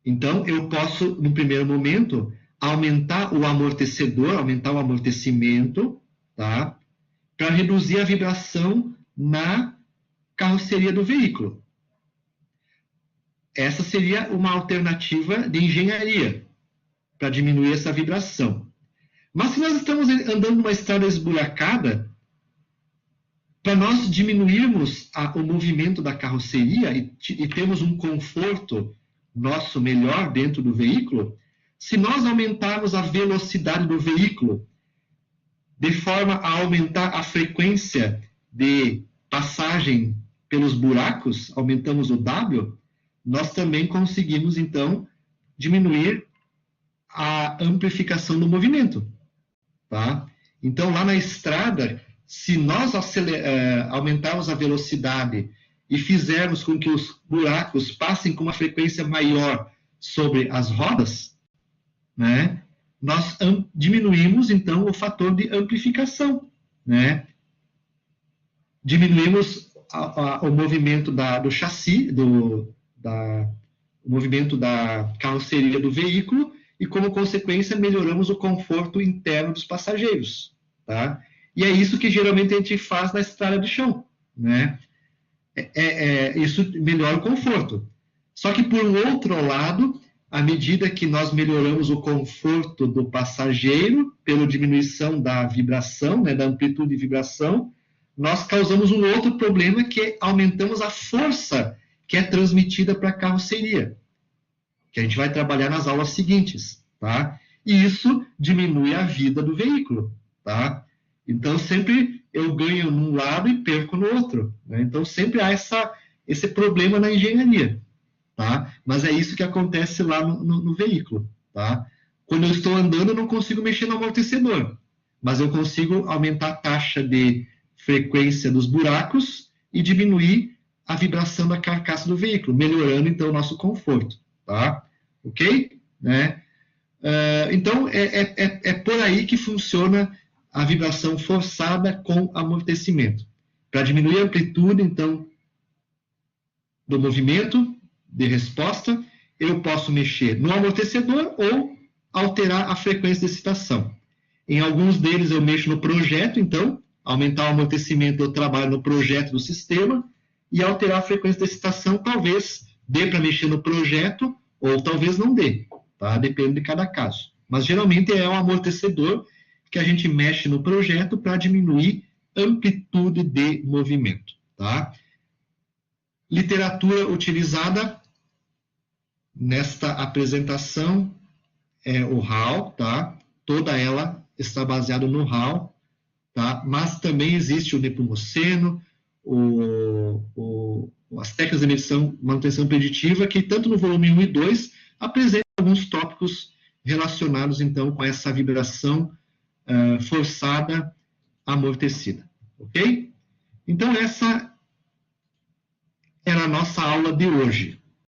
Então, eu posso, no primeiro momento, aumentar o amortecedor, aumentar o amortecimento, tá? Para reduzir a vibração na carroceria do veículo. Essa seria uma alternativa de engenharia para diminuir essa vibração. Mas se nós estamos andando numa estrada esburacada, para nós diminuirmos o movimento da carroceria e termos um conforto nosso melhor dentro do veículo, se nós aumentarmos a velocidade do veículo de forma a aumentar a frequência de passagem pelos buracos, aumentamos o W, nós também conseguimos, então, diminuir a amplificação do movimento. Tá? Então, lá na estrada, se nós aumentarmos a velocidade e fizermos com que os buracos passem com uma frequência maior sobre as rodas, né, nós diminuímos, então, o fator de amplificação. Né? Diminuímos o movimento do chassi, o movimento da carroceria do veículo e, como consequência, melhoramos o conforto interno dos passageiros. Tá? E é isso que geralmente a gente faz na estrada de chão. Né? Isso melhora o conforto. Só que, por outro lado, à medida que nós melhoramos o conforto do passageiro, pela diminuição da vibração, né, da amplitude de vibração, nós causamos um outro problema, que é aumentamos a força que é transmitida para a carroceria, que a gente vai trabalhar nas aulas seguintes, tá? E isso diminui a vida do veículo, tá? Então, sempre eu ganho num lado e perco no outro, né? Então, sempre há esse problema na engenharia, tá? Mas é isso que acontece lá no veículo, tá? Quando eu estou andando, eu não consigo mexer no amortecedor, mas eu consigo aumentar a taxa de frequência dos buracos e diminuir a vibração da carcaça do veículo, melhorando, então, o nosso conforto, tá? Ok? Né? Então, é por aí que funciona a vibração forçada com amortecimento. Para diminuir a amplitude, então, do movimento de resposta, eu posso mexer no amortecedor ou alterar a frequência de excitação. Em alguns deles, eu mexo no projeto, então, aumentar o amortecimento, eu trabalho no projeto do sistema, e alterar a frequência de excitação, talvez dê para mexer no projeto, ou talvez não dê, tá? Depende de cada caso. Mas, geralmente, é o amortecedor que a gente mexe no projeto para diminuir amplitude de movimento, tá? Literatura utilizada nesta apresentação é o Hall, tá? Toda ela está baseada no Hall, tá? Mas também existe o Nepomuceno, as técnicas de medição, manutenção preditiva, que tanto no volume 1 e 2 apresentam alguns tópicos relacionados, então, com essa vibração forçada amortecida, ok? Então, essa era a nossa aula de hoje.